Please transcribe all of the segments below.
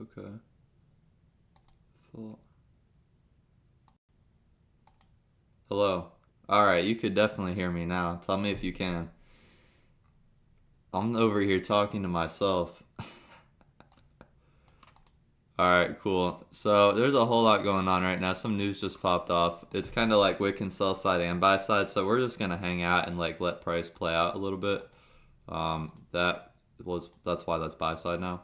Okay. Full. Hello. Alright, you could definitely hear me now. Tell me if you can. I'm over here talking to myself. Alright, cool. So there's a whole lot going on right now. Some news just popped off. It's kind of like Wiccan sell side and buy side, so we're just gonna hang out and like let price play out a little bit. That's why that's buy side now.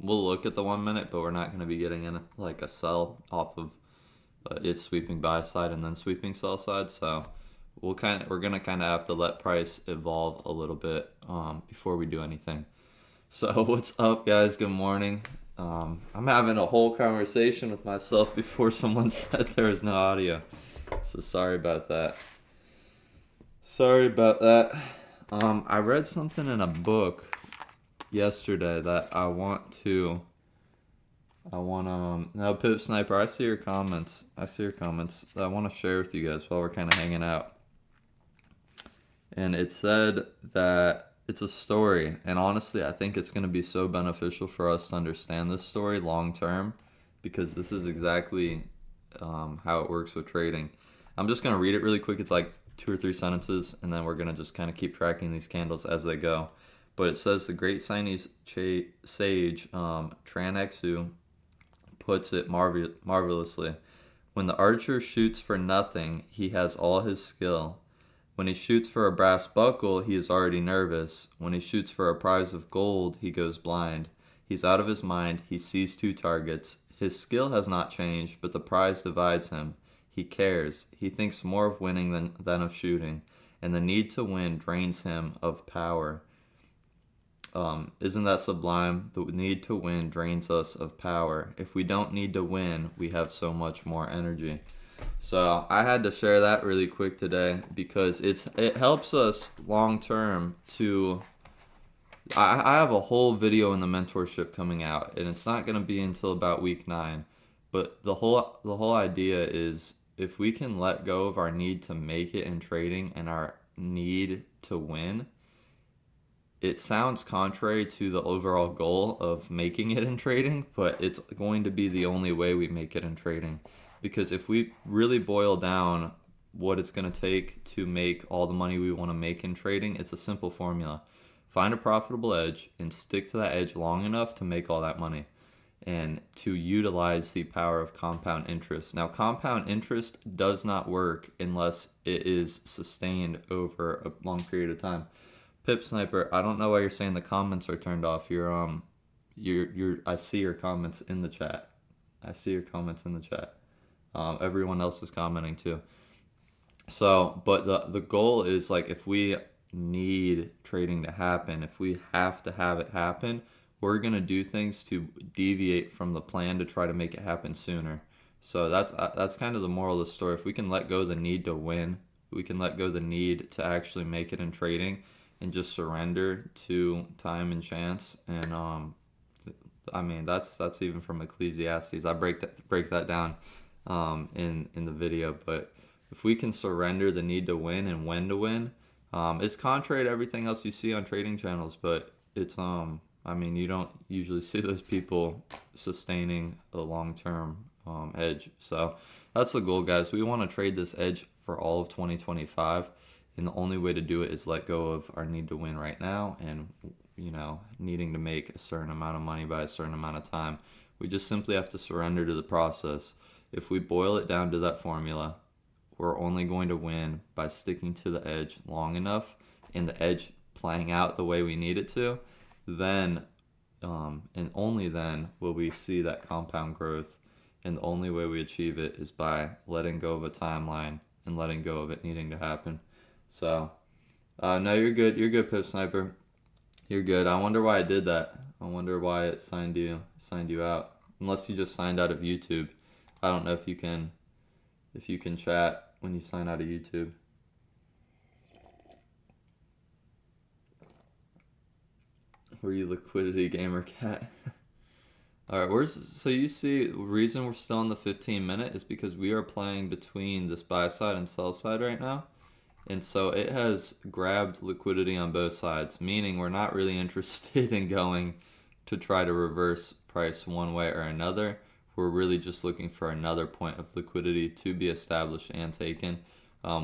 We'll look at the 1 minute, but we're not gonna be getting in like a sell off of it's sweeping buy side and then sweeping sell side. So we're gonna kind of have to let price evolve a little bit before we do anything. So what's up, guys? Good morning. I'm having a whole conversation with myself before someone said there was no audio. So sorry about that. Sorry about that. I read something in a book yesterday that now Pip Sniper, I see your comments. That I want to share with you guys while we're kind of hanging out. And it said that it's a story, and honestly, I think it's going to be so beneficial for us to understand this story long term, because this is exactly how it works with trading. I'm just going to read it really quick. It's like 2 or 3 sentences, and then we're going to just kind of keep tracking these candles as they go. But it says the great Chinese sage Tranexu puts it marvelously. When the archer shoots for nothing, he has all his skill. When he shoots for a brass buckle, he is already nervous. When he shoots for a prize of gold, he goes blind. He's out of his mind. He sees 2 targets. His skill has not changed, but the prize divides him. He cares. He thinks more of winning than of shooting, and the need to win drains him of power. Isn't that sublime? The need to win drains us of power. If we don't need to win, we have so much more energy. So I had to share that really quick today because it helps us long term to. I have a whole video in the mentorship coming out, and it's not going to be until about week 9. But the whole idea is if we can let go of our need to make it in trading and our need to win. It sounds contrary to the overall goal of making it in trading, but it's going to be the only way we make it in trading. Because if we really boil down what it's going to take to make all the money we want to make in trading, it's a simple formula. Find a profitable edge and stick to that edge long enough to make all that money and to utilize the power of compound interest. Now, compound interest does not work unless it is sustained over a long period of time. Pip Sniper, I don't know why you're saying the comments are turned off. I see your comments in the chat. Everyone else is commenting too. So, but the goal is like if we need trading to happen, if we have to have it happen, we're gonna do things to deviate from the plan to try to make it happen sooner. So that's kind of the moral of the story. If we can let go of the need to win, we can let go of the need to actually make it in trading and just surrender to time and chance. And I mean that's even from Ecclesiastes. I break that down in the video. But if we can surrender the need to win and when to win, it's contrary to everything else you see on trading channels. But it's I mean you don't usually see those people sustaining a long-term edge. So that's the goal, guys. We want to trade this edge for all of 2025. And the only way to do it is let go of our need to win right now and, needing to make a certain amount of money by a certain amount of time. We just simply have to surrender to the process. If we boil it down to that formula, we're only going to win by sticking to the edge long enough and the edge playing out the way we need it to. Then, and only then, will we see that compound growth. And the only way we achieve it is by letting go of a timeline and letting go of it needing to happen. So, no, you're good. You're good, Pip Sniper. You're good. I wonder why I did that. I wonder why it signed you out. Unless you just signed out of YouTube. I don't know if you can chat when you sign out of YouTube. Were you liquidity gamer cat? All right, so you see the reason we're still in the 15-minute is because we are playing between this buy side and sell side right now. And so it has grabbed liquidity on both sides, meaning we're not really interested in going to try to reverse price one way or another. We're really just looking for another point of liquidity to be established and taken.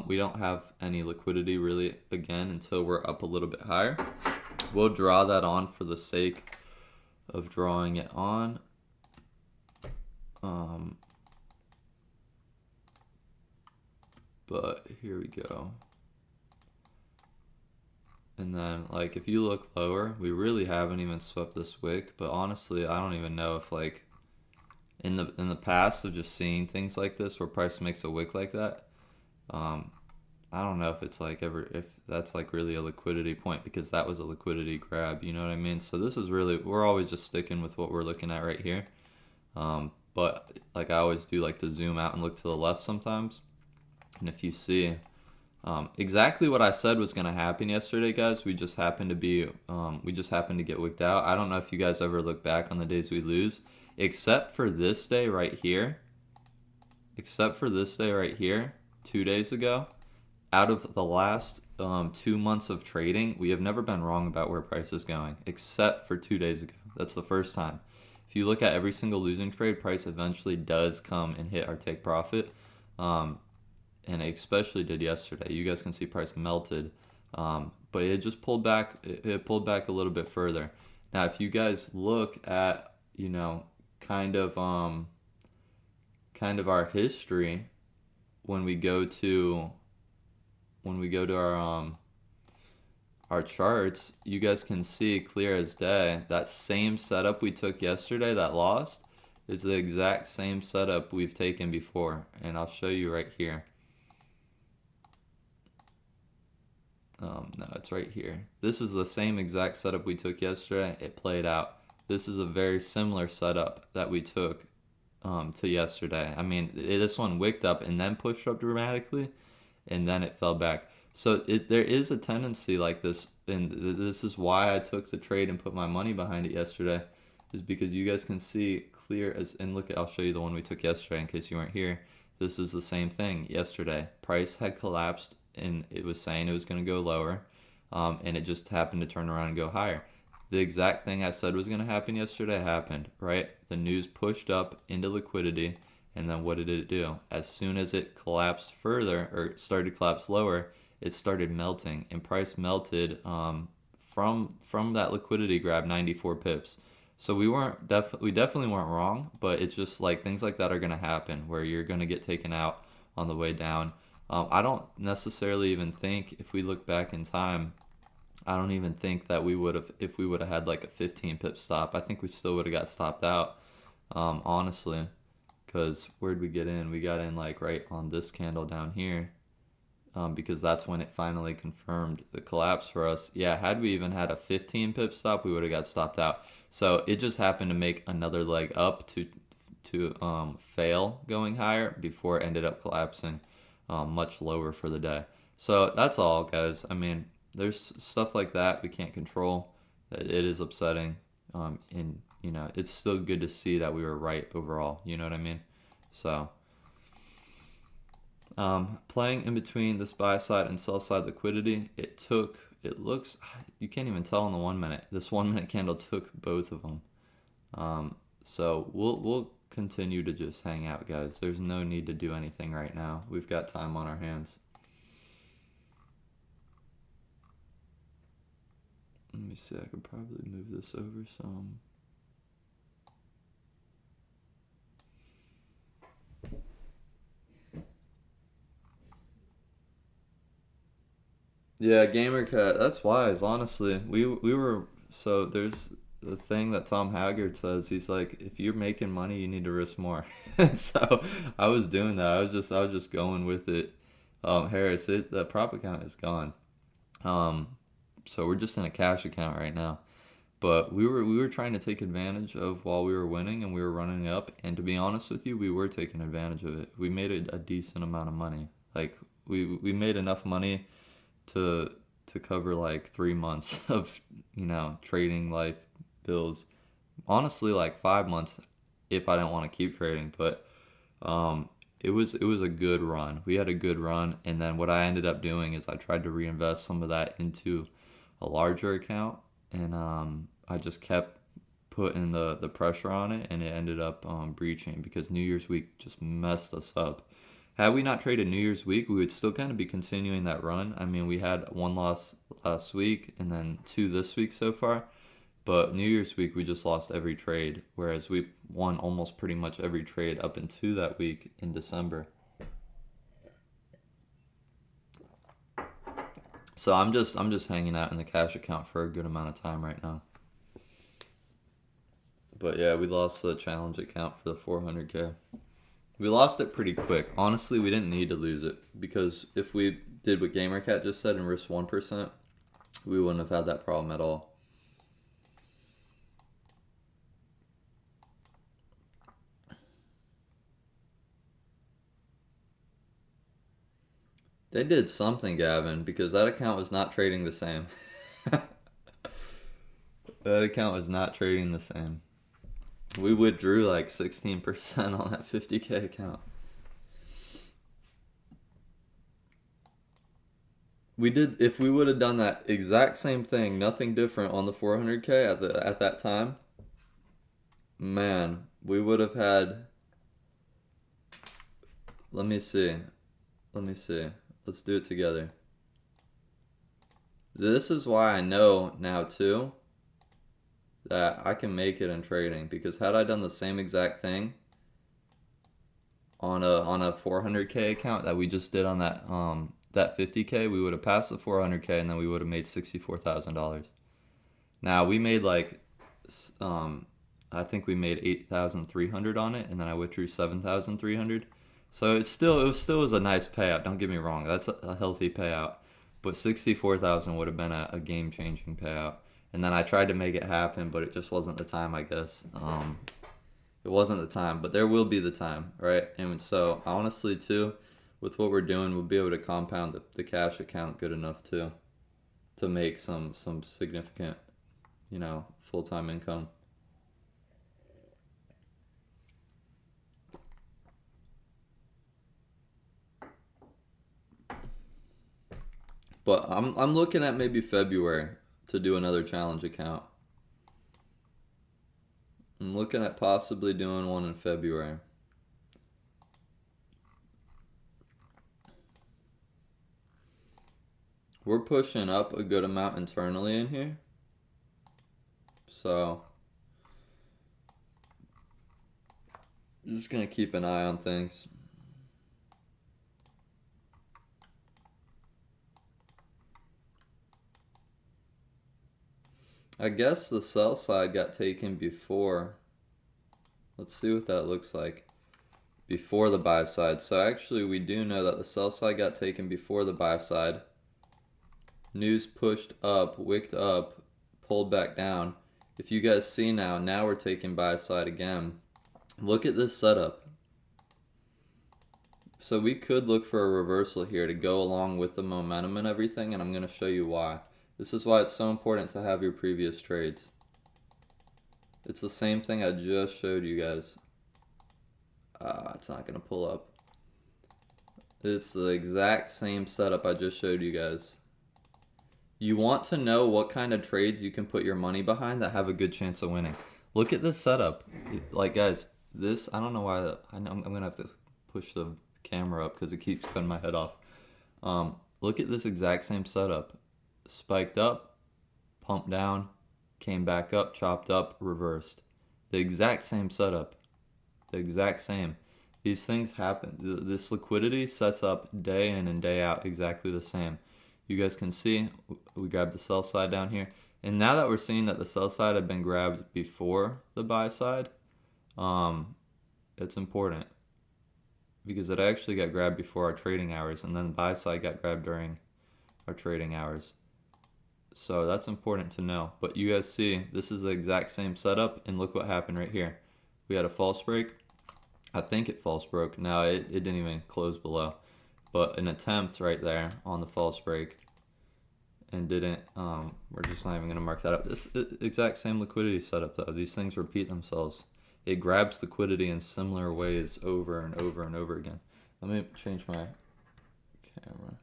We don't have any liquidity really again until we're up a little bit higher. We'll draw that on for the sake of drawing it on. But here we go. And then, like, if you look lower, we really haven't even swept this wick. But honestly, I don't even know if, like, in the past of just seeing things like this where price makes a wick like that, I don't know if it's like if that's like really a liquidity point, because that was a liquidity grab. You know what I mean? So this is really, we're always just sticking with what we're looking at right here. But like I always do, like to zoom out and look to the left sometimes. And if you see exactly what I said was going to happen yesterday, guys, we just happened to get wicked out. I don't know if you guys ever look back on the days we lose, except for this day right here. 2 days ago. Out of the last 2 months of trading, we have never been wrong about where price is going, except for 2 days ago. That's the first time. If you look at every single losing trade, price eventually does come and hit our take profit. And it especially did yesterday. You guys can see price melted, but it just pulled back. It pulled back a little bit further. Now, if you guys look at, you know, kind of our history, when we go to our charts, you guys can see clear as day that same setup we took yesterday that lost is the exact same setup we've taken before, and I'll show you right here. No, it's right here. This is the same exact setup we took yesterday. It played out. This is a very similar setup that we took to yesterday. I mean, this one wicked up and then pushed up dramatically, and then it fell back. So there is a tendency like this, and this is why I took the trade and put my money behind it yesterday, is because you guys can see clear as, and look, I'll show you the one we took yesterday in case you weren't here. This is the same thing yesterday. Price had collapsed and it was saying it was going to go lower, and it just happened to turn around and go higher. The exact thing I said was going to happen yesterday happened, right? The news pushed up into liquidity, and then what did it do? As soon as it collapsed further, or started to collapse lower, it started melting, and price melted from that liquidity grab 94 pips. So we definitely weren't wrong, but it's just like things like that are going to happen where you're going to get taken out on the way down. I don't necessarily even think, if we look back in time, I don't even think that if we would have had like a 15 pip stop, I think we still would have got stopped out, honestly, because where'd we get in? We got in like right on this candle down here, because that's when it finally confirmed the collapse for us. Yeah, had we even had a 15 pip stop, we would have got stopped out. So it just happened to make another leg up to fail going higher before it ended up collapsing much lower for the day. So that's all, guys. I mean, there's stuff like that we can't control. It is upsetting, and you know, it's still good to see that we were right overall. You know what I mean? So playing in between this buy side and sell side liquidity, it looks, you can't even tell in the 1 minute. This 1 minute candle took both of them. So we'll continue to just hang out, guys. There's no need to do anything right now. We've got time on our hands. Let me see, I could probably move this over some. Yeah, GamerCat, that's wise, honestly. We were, so there's the thing that Tom Haggard says. He's like, if you're making money, you need to risk more. And so I was doing that. I was just going with it. Harris, the prop account is gone. So we're just in a cash account right now. But we were trying to take advantage of while we were winning and we were running up. And to be honest with you, we were taking advantage of it. We made a decent amount of money. Like we made enough money to cover like 3 months of, you know, trading life bills. Honestly, like 5 months if I didn't want to keep trading. But it was a good run. We had a good run, and then what I ended up doing is I tried to reinvest some of that into a larger account, and I just kept putting the pressure on it, and it ended up breaching because New Year's week just messed us up. Had we not traded New Year's week, we would still kind of be continuing that run. I mean, we had one loss last week and then two this week so far. But New Year's week, we just lost every trade, whereas we won almost pretty much every trade up into that week in December. So I'm just hanging out in the cash account for a good amount of time right now. But yeah, we lost the challenge account for the 400K. We lost it pretty quick. Honestly, we didn't need to lose it because if we did what GamerCat just said and risked 1%, we wouldn't have had that problem at all. They did something, Gavin, because that account was not trading the same. That account was not trading the same. We withdrew like 16% on that 50K account. We did, if we would have done that exact same thing, nothing different on the 400K at that time, man, we would have had, let me see. Let's do it together. This is why I know now too that I can make it in trading, because had I done the same exact thing on a 400K account that we just did on that 50K, we would have passed the 400K and then we would have made $64,000. Now we made like I think we made 8,300 on it, and then I withdrew 7,300. So it still was a nice payout. Don't get me wrong, that's a healthy payout. But 64,000 would have been a game changing payout. And then I tried to make it happen, but it just wasn't the time, I guess. It wasn't the time, but there will be the time, right? And so honestly too, with what we're doing, we'll be able to compound the cash account good enough to make some significant, full-time income. But I'm looking at maybe February to do another challenge account. I'm looking at possibly doing one in February. We're pushing up a good amount internally in here. So I'm just gonna keep an eye on things. I guess the sell side got taken before. Let's see what that looks like. Before the buy side. So actually we do know that the sell side got taken before the buy side. News pushed up, wicked up, pulled back down. If you guys see now we're taking buy side again. Look at this setup. So we could look for a reversal here to go along with the momentum and everything, and I'm going to show you why. This is why it's so important to have your previous trades. It's the same thing I just showed you guys. It's not going to pull up. It's the exact same setup I just showed you guys. You want to know what kind of trades you can put your money behind that have a good chance of winning. Look at this setup. Like, guys, this, I don't know why, I'm going to have to push the camera up because it keeps cutting my head off. Look at this exact same setup. Spiked up, pumped down, came back up, chopped up, reversed. The exact same setup. The exact same. These things happen. This liquidity sets up day in and day out exactly the same. You guys can see we grabbed the sell side down here. And now that we're seeing that the sell side had been grabbed before the buy side, it's important because it actually got grabbed before our trading hours, and then the buy side got grabbed during our trading hours. So that's important to know. But you guys see, this is the exact same setup, and look what happened right here. We had a false break. I think it false broke. No, it didn't even close below. But an attempt right there on the false break, and didn't, we're just not even going to mark that up. This exact same liquidity setup though. These things repeat themselves. It grabs liquidity in similar ways over and over and over again. Let me change my camera.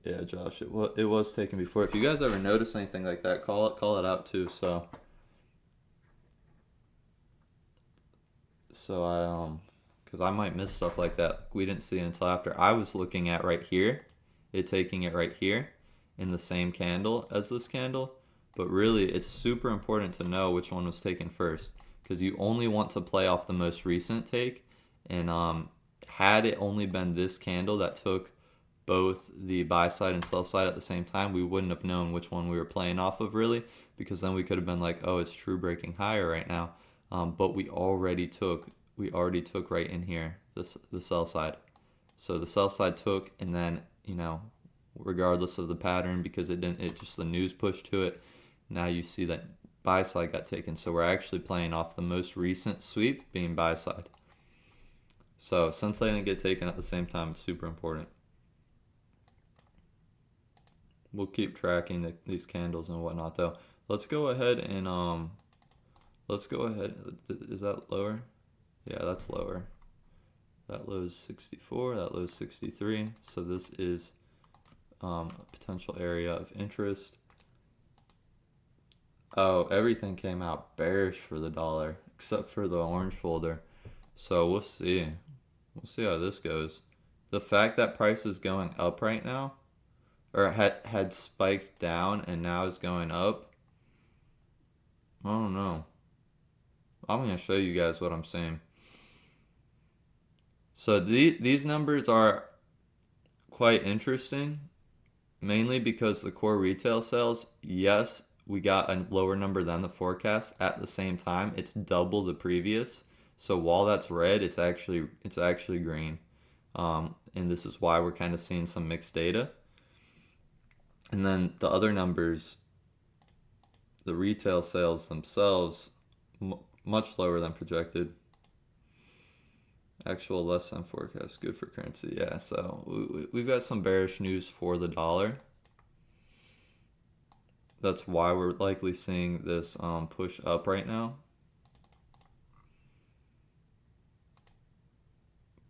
Yeah, Josh, it was taken before. If you guys ever notice anything like that, call it out too. So so because I might miss stuff like that. We didn't see it until after. I was looking at right here, it taking it right here in the same candle as this candle. But really, it's super important to know which one was taken first, because you only want to play off the most recent take. And had it only been this candle that took both the buy side and sell side at the same time, we wouldn't have known which one we were playing off of really, because then we could have been like, oh, it's true breaking higher right now. But we already took right in here the sell side. So the sell side took, and then regardless of the pattern, because it just the news pushed to it. Now you see that buy side got taken. So we're actually playing off the most recent sweep being buy side. So since they didn't get taken at the same time, it's super important. We'll keep tracking these candles and whatnot though. Let's go ahead and is that lower? Yeah, that's lower. That low is 64, that low is 63. So this is a potential area of interest. Oh, everything came out bearish for the dollar except for the orange folder. So we'll see. We'll see how this goes. The fact that price is going up right now, or had spiked down and now is going up, I don't know. I'm going to show you guys what I'm saying. So these numbers are quite interesting, mainly because the core retail sales, yes, we got a lower number than the forecast. At the same time, it's double the previous. So while that's red, it's actually green. And this is why we're kind of seeing some mixed data. And then the other numbers, the retail sales themselves, much lower than projected. Actual less than forecast, good for currency. Yeah, so we've got some bearish news for the dollar. That's why we're likely seeing this push up right now.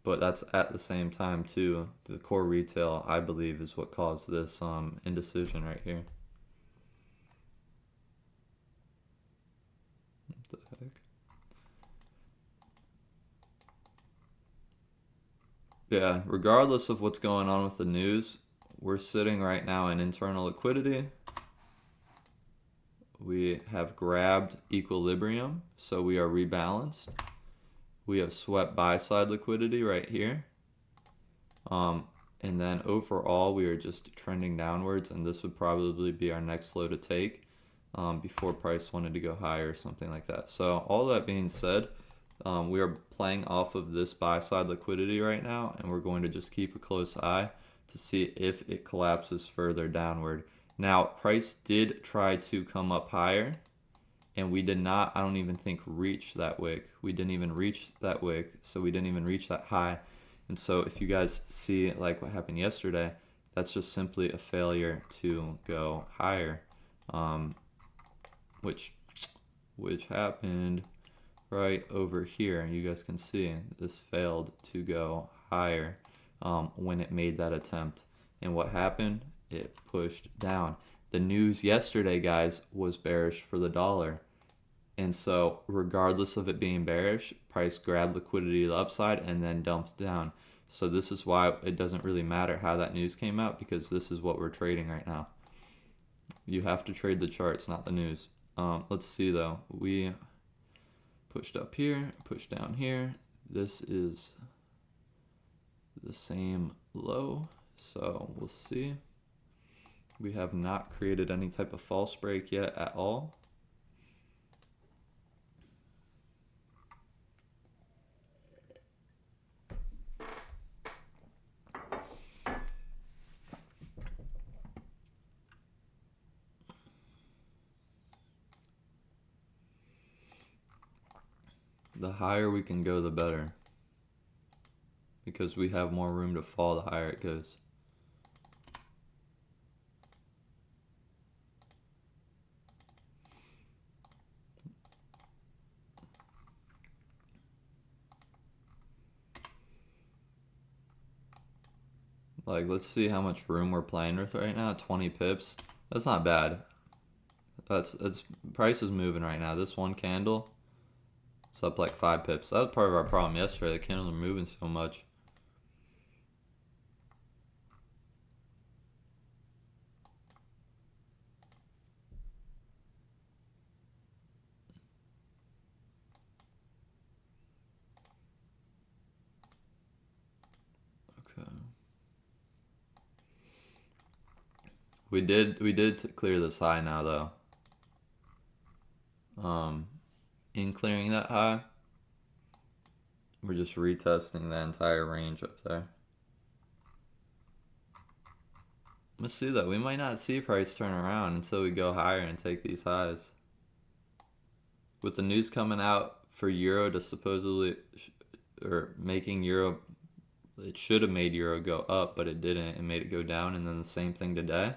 But that's at the same time too, the core retail, I believe, is what caused this indecision right here. What the heck? Yeah, regardless of what's going on with the news, we're sitting right now in internal liquidity. We have grabbed equilibrium, so we are rebalanced. We have swept buy side liquidity right here. And then overall, we are just trending downwards, and this would probably be our next low to take before price wanted to go higher or something like that. So all that being said, we are playing off of this buy side liquidity right now, and we're going to just keep a close eye to see if it collapses further downward. Now, price did try to come up higher, and we did not, I don't even think, reach that wick. We didn't even reach that wick, so we didn't even reach that high. And so if you guys see like what happened yesterday, that's just simply a failure to go higher, which happened right over here. You guys can see this failed to go higher when it made that attempt. And what happened? It pushed down. The news yesterday, guys, was bearish for the dollar. And so regardless of it being bearish, price grabbed liquidity to the upside and then dumped down. So this is why it doesn't really matter how that news came out, because this is what we're trading right now. You have to trade the charts, not the news. Let's see though. We pushed up here, pushed down here. This is the same low, so we'll see. We have not created any type of false break yet at all. The higher we can go, the better, because we have more room to fall the higher it goes. Like, let's see how much room we're playing with right now. 20 pips. That's not bad. That's price is moving right now. This one candle, It's up like 5 pips. That was part of our problem yesterday. The candles are moving so much. Okay. We did clear this high now though. In clearing that high, we're just retesting the entire range up there. Let's see though. We might not see price turn around until we go higher and take these highs. With the news coming out for Euro to supposedly, or making Euro, it should have made Euro go up, but it didn't. It made it go down, and then the same thing today.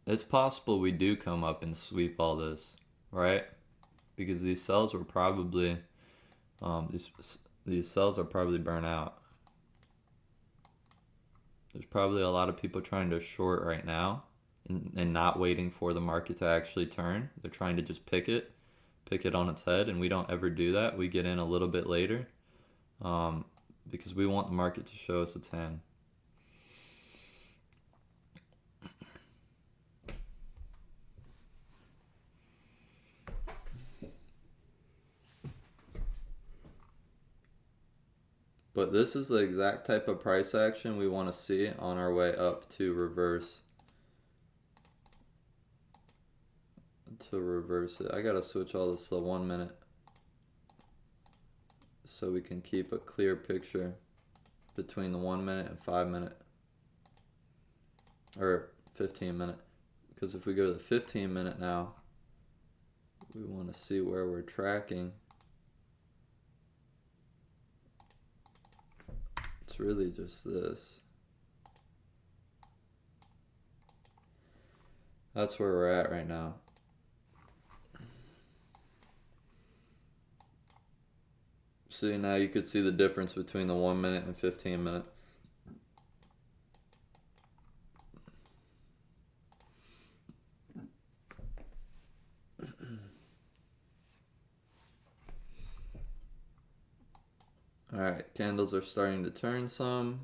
It's possible we do come up and sweep all this, right? Because these cells were probably, these cells are probably burnt out. There's probably a lot of people trying to short right now and not waiting for the market to actually turn. They're trying to just pick it on its head, and we don't ever do that. We get in a little bit later because we want the market to show us its hand. But this is the exact type of price action we want to see on our way up to reverse. To reverse it. I gotta switch all this to 1 minute so we can keep a clear picture between the 1 minute and 5 minute or 15 minute. Because if we go to the 15 minute now, we want to see where we're tracking. It's really just this. That's where we're at right now. See, now you could see the difference between the 1 minute and 15 minute. Alright, candles are starting to turn some.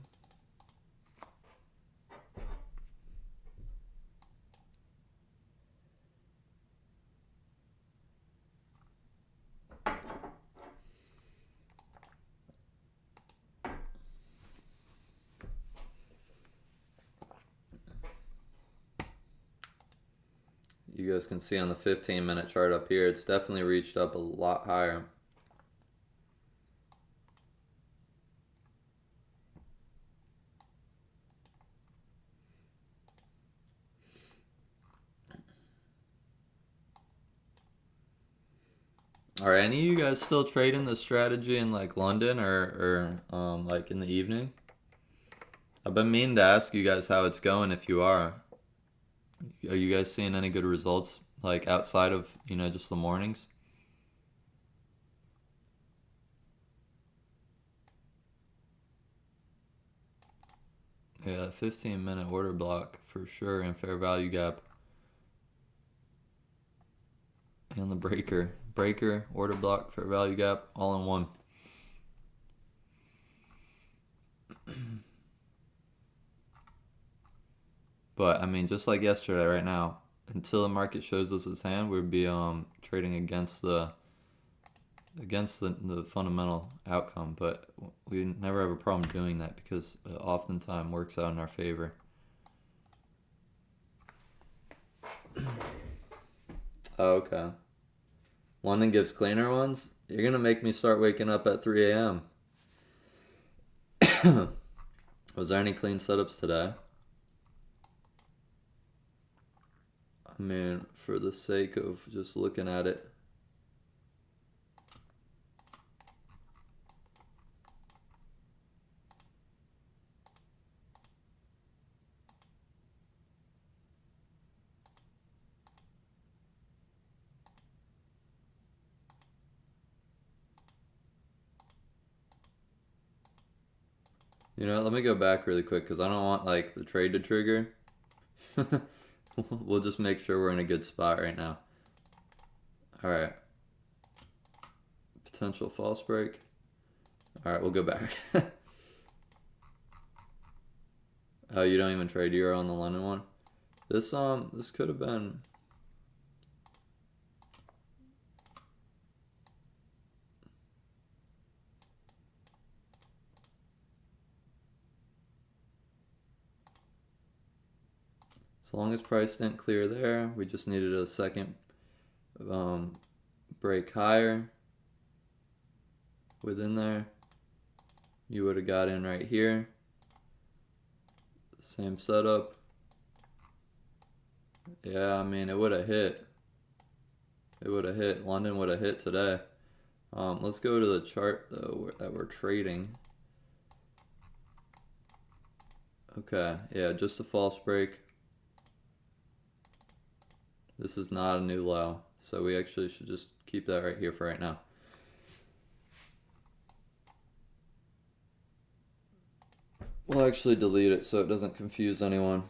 You guys can see on the 15-minute chart up here, it's definitely reached up a lot higher. Are any of you guys still trading the strategy in like London or like in the evening? I've been meaning to ask you guys how it's going if you are. Are you guys seeing any good results like outside of, you know, just the mornings? Yeah, 15-minute order block for sure, and fair value gap. And the breaker, order block, fair value gap, all in one. But I mean, just like yesterday, right now, until the market shows us its hand, we'd be trading against the fundamental outcome. But we never have a problem doing that because it oftentimes works out in our favor. Oh, okay. London gives cleaner ones? You're gonna make me start waking up at 3 a.m. Was there any clean setups today? I mean, for the sake of just looking at it. You know, let me go back really quick because I don't want like the trade to trigger. We'll just make sure we're in a good spot right now. Alright. potential false break. All right, we'll go back. Oh, you don't even trade euro on the London one? This could have been. As long as price didn't clear there, we just needed a second break higher within there. You would have got in right here. Same setup. Yeah, I mean, it would have hit. It would have hit. London would have hit today. Let's go to the chart though that we're trading. Okay, yeah, just a false break. This is not a new low, so we actually should just keep that right here for right now. We'll actually delete it so it doesn't confuse anyone.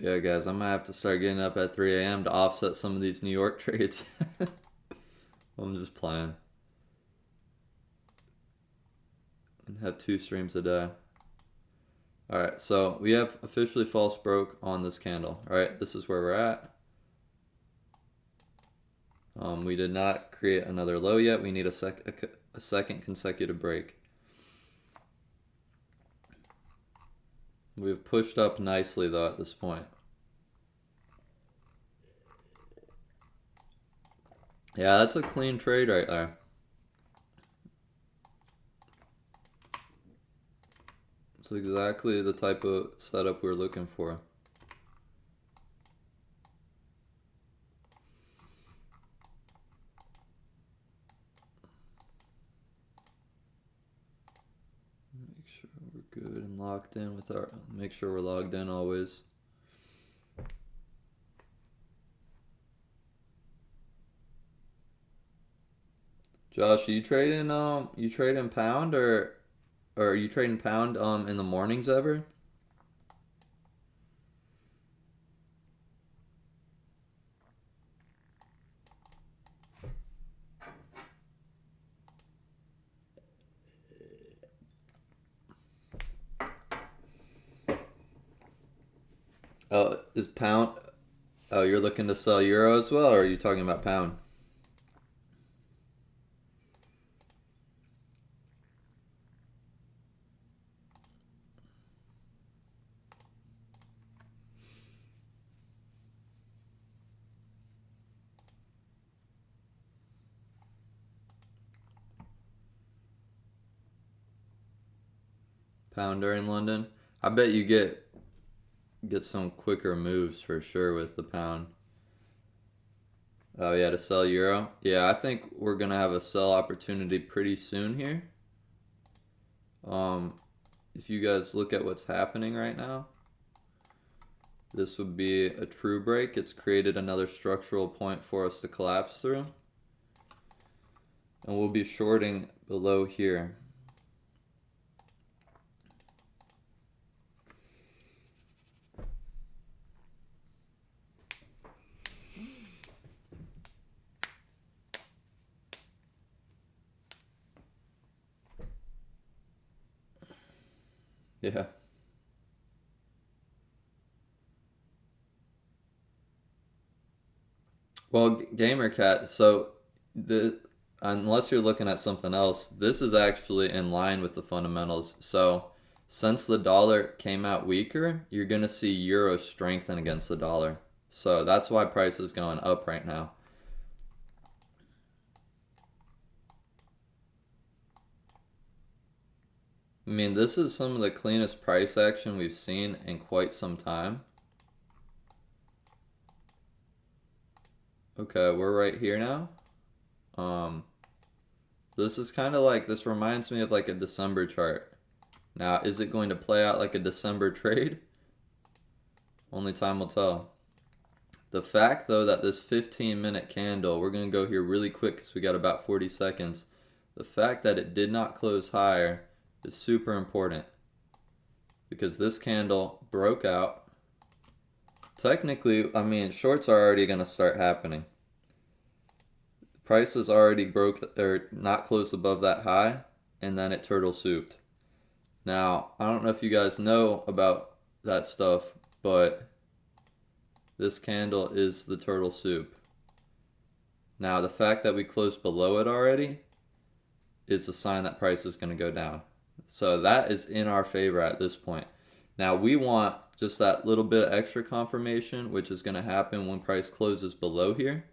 Yeah, guys, I might have to start getting up at 3 a.m. to offset some of these New York trades. I'm just playing. And have 2 streams a day. Alright, so we have officially false broke on this candle. Alright, this is where we're at. We did not create another low yet. We need a second consecutive break. We've pushed up nicely though at this point. Yeah, that's a clean trade right there. It's exactly the type of setup we're looking for. Make sure we're good and locked in with our, make sure we're logged in always. Josh, you trading pound or are you trading pound in the mornings ever? Oh, is pound? Oh, you're looking to sell euro as well, or are you talking about pound? Pounder in London. I bet you get some quicker moves for sure with the pound. Oh yeah, to sell euro. Yeah, I think we're gonna have a sell opportunity pretty soon here. If you guys look at what's happening right now, this would be a true break. It's created another structural point for us to collapse through. And we'll be shorting below here. Yeah. Well, GamerCat, so unless you're looking at something else, this is actually in line with the fundamentals. So since the dollar came out weaker, you're going to see euro strengthen against the dollar. So that's why price is going up right now. I mean, this is some of the cleanest price action we've seen in quite some time. Okay, we're right here now. This is kind of like, this reminds me of like a December chart. Now, is it going to play out like a December trade? Only time will tell. The fact though that this 15-minute candle, we're going to go here really quick because we got about 40 seconds. The fact that it did not close higher is super important because this candle broke out, Technically, I mean, shorts are already going to start happening. Price is already broke or not close above that high, and then it turtle souped. Now, I don't know if you guys know about that stuff, but this candle is the turtle soup. Now, the fact that we closed below it already is a sign that price is going to go down. So that is in our favor at this point. Now, we want just that little bit of extra confirmation, which is going to happen when price closes below here.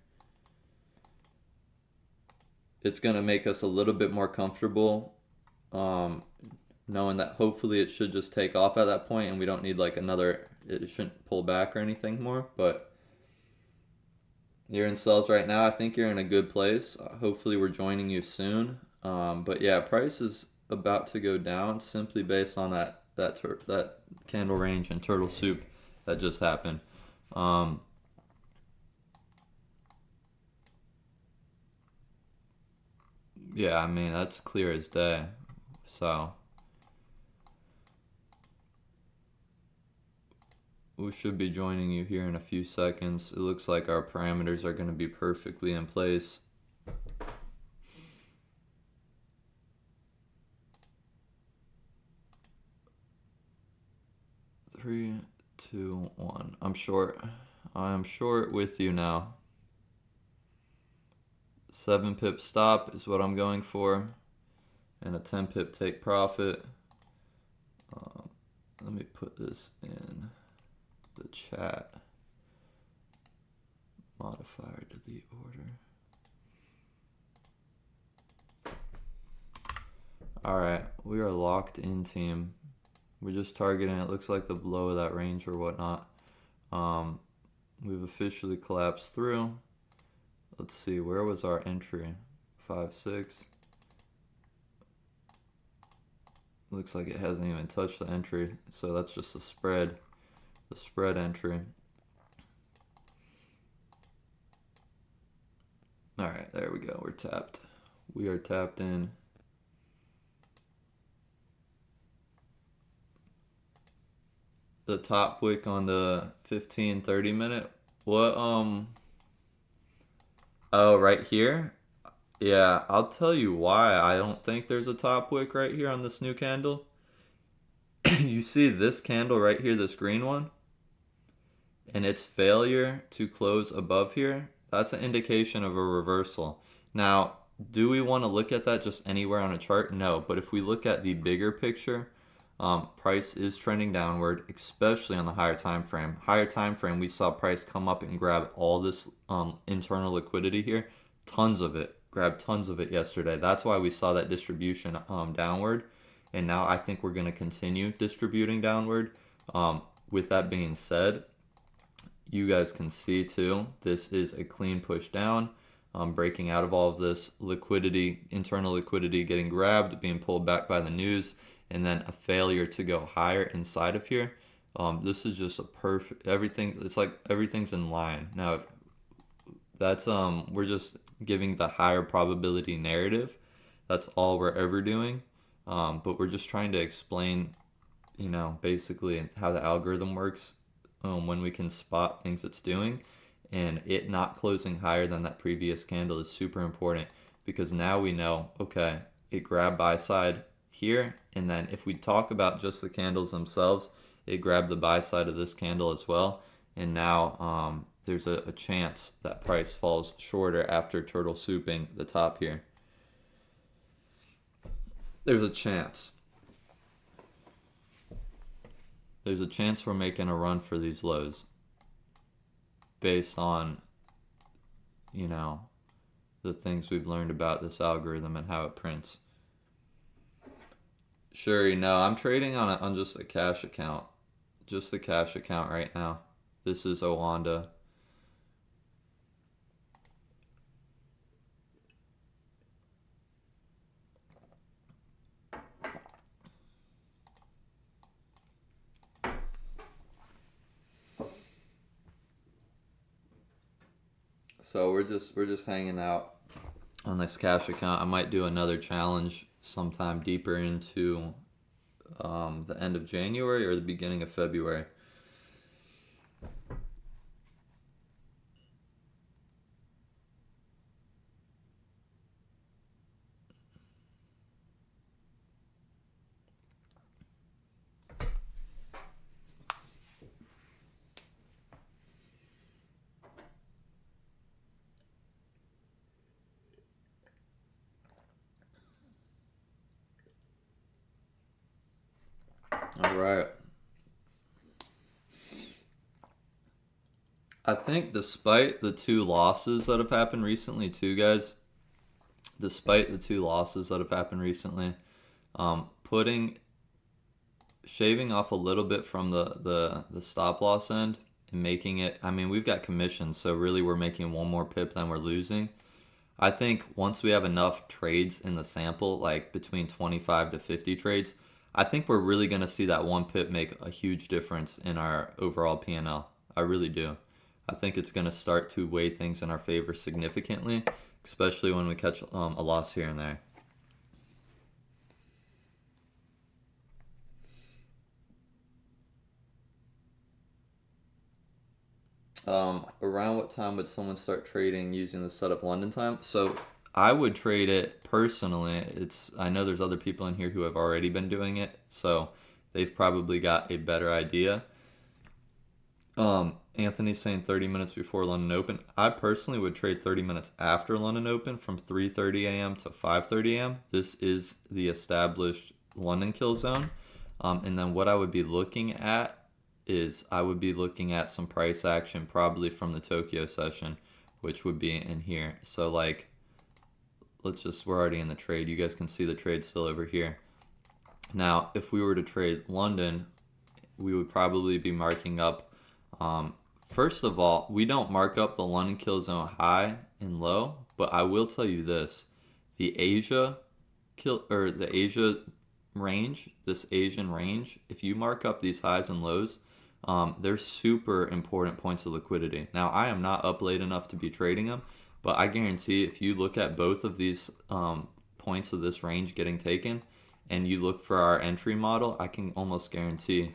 It's going to make us a little bit more comfortable knowing that hopefully it should just take off at that point and we don't need like another, it shouldn't pull back or anything more. But you're in sells right now. I think you're in a good place. Hopefully we're joining you soon. But yeah, price is about to go down simply based on that candle range and turtle soup that just happened. Yeah, I mean, that's clear as day. So we should be joining you here in a few seconds. It looks like our parameters are going to be perfectly in place. Three, two, one. I'm short. I'm short with you now. 7 pip stop is what I'm going for, and a 10 pip take profit. Let me put this in the chat. Modifier to the order. Alright, we are locked in, team. We're just targeting, it looks like the below of that range or whatnot. We've officially collapsed through. Let's see, where was our entry? 5, 6. Looks like it hasn't even touched the entry, so that's just the spread entry. Alright, there we go, we're tapped. We are tapped in. The top wick on the 15-30 minute. What oh, right here? Yeah, I'll tell you why I don't think there's a top wick right here on this new candle. You see this candle right here, this green one? And its failure to close above here, that's an indication of a reversal. Now, do we want to look at that just anywhere on a chart? No, but if we look at the bigger picture, price is trending downward, especially on the higher time frame. Higher time frame, we saw price come up and grab all this internal liquidity here, tons of it, grabbed tons of it yesterday. That's why we saw that distribution downward, and now I think we're going to continue distributing downward. With that being said, you guys can see too, this is a clean push down, breaking out of all of this liquidity, internal liquidity getting grabbed, being pulled back by the news, and then a failure to go higher inside of here. This is just a perfect, everything, it's like everything's in line. Now, that's, we're just giving the higher probability narrative. That's all we're ever doing. But we're just trying to explain, you know, basically how the algorithm works, when we can spot things it's doing. And it not closing higher than that previous candle is super important, because now we know, okay, it grabbed buy side here, and then if we talk about just the candles themselves, it grabbed the buy side of this candle as well, and now there's a chance that price falls shorter after turtle souping the top here. There's a chance. There's a chance we're making a run for these lows based on, you know, the things we've learned about this algorithm and how it prints. Sure, no, I'm trading on just a cash account. Just the cash account right now. This is Owanda. So we're just hanging out on this cash account. I might do another challenge sometime deeper into the end of January or the beginning of February. All right. I think despite the two losses that have happened recently, too, guys, despite the two losses that have happened recently, putting shaving off a little bit from the stop loss end and making it, I mean, we've got commissions, so really we're making one more pip than we're losing. I think once we have enough trades in the sample, like between 25 to 50 trades, I think we're really going to see that one pip make a huge difference in our overall P&L. I really do. I think it's going to start to weigh things in our favor significantly, especially when we catch a loss here and there. Around what time would someone start trading using the setup London time? So I would trade it personally. I know there's other people in here who have already been doing it, so they've probably got a better idea. Anthony's saying 30 minutes before London Open. I personally would trade 30 minutes after London Open from 3:30 a.m. to 5:30 a.m. This is the established London kill zone. And then what I would be looking at is I would be looking at some price action probably from the Tokyo session, which would be in here. So like, we're already in the trade. You guys can see the trade still over here. Now, if we were to trade London, we would probably be marking up, first of all, we don't mark up the London kill zone high and low, but I will tell you this, the Asia range, this Asian range, if you mark up these highs and lows, they're super important points of liquidity. Now, I am not up late enough to be trading them, but I guarantee if you look at both of these points of this range getting taken, and you look for our entry model, I can almost guarantee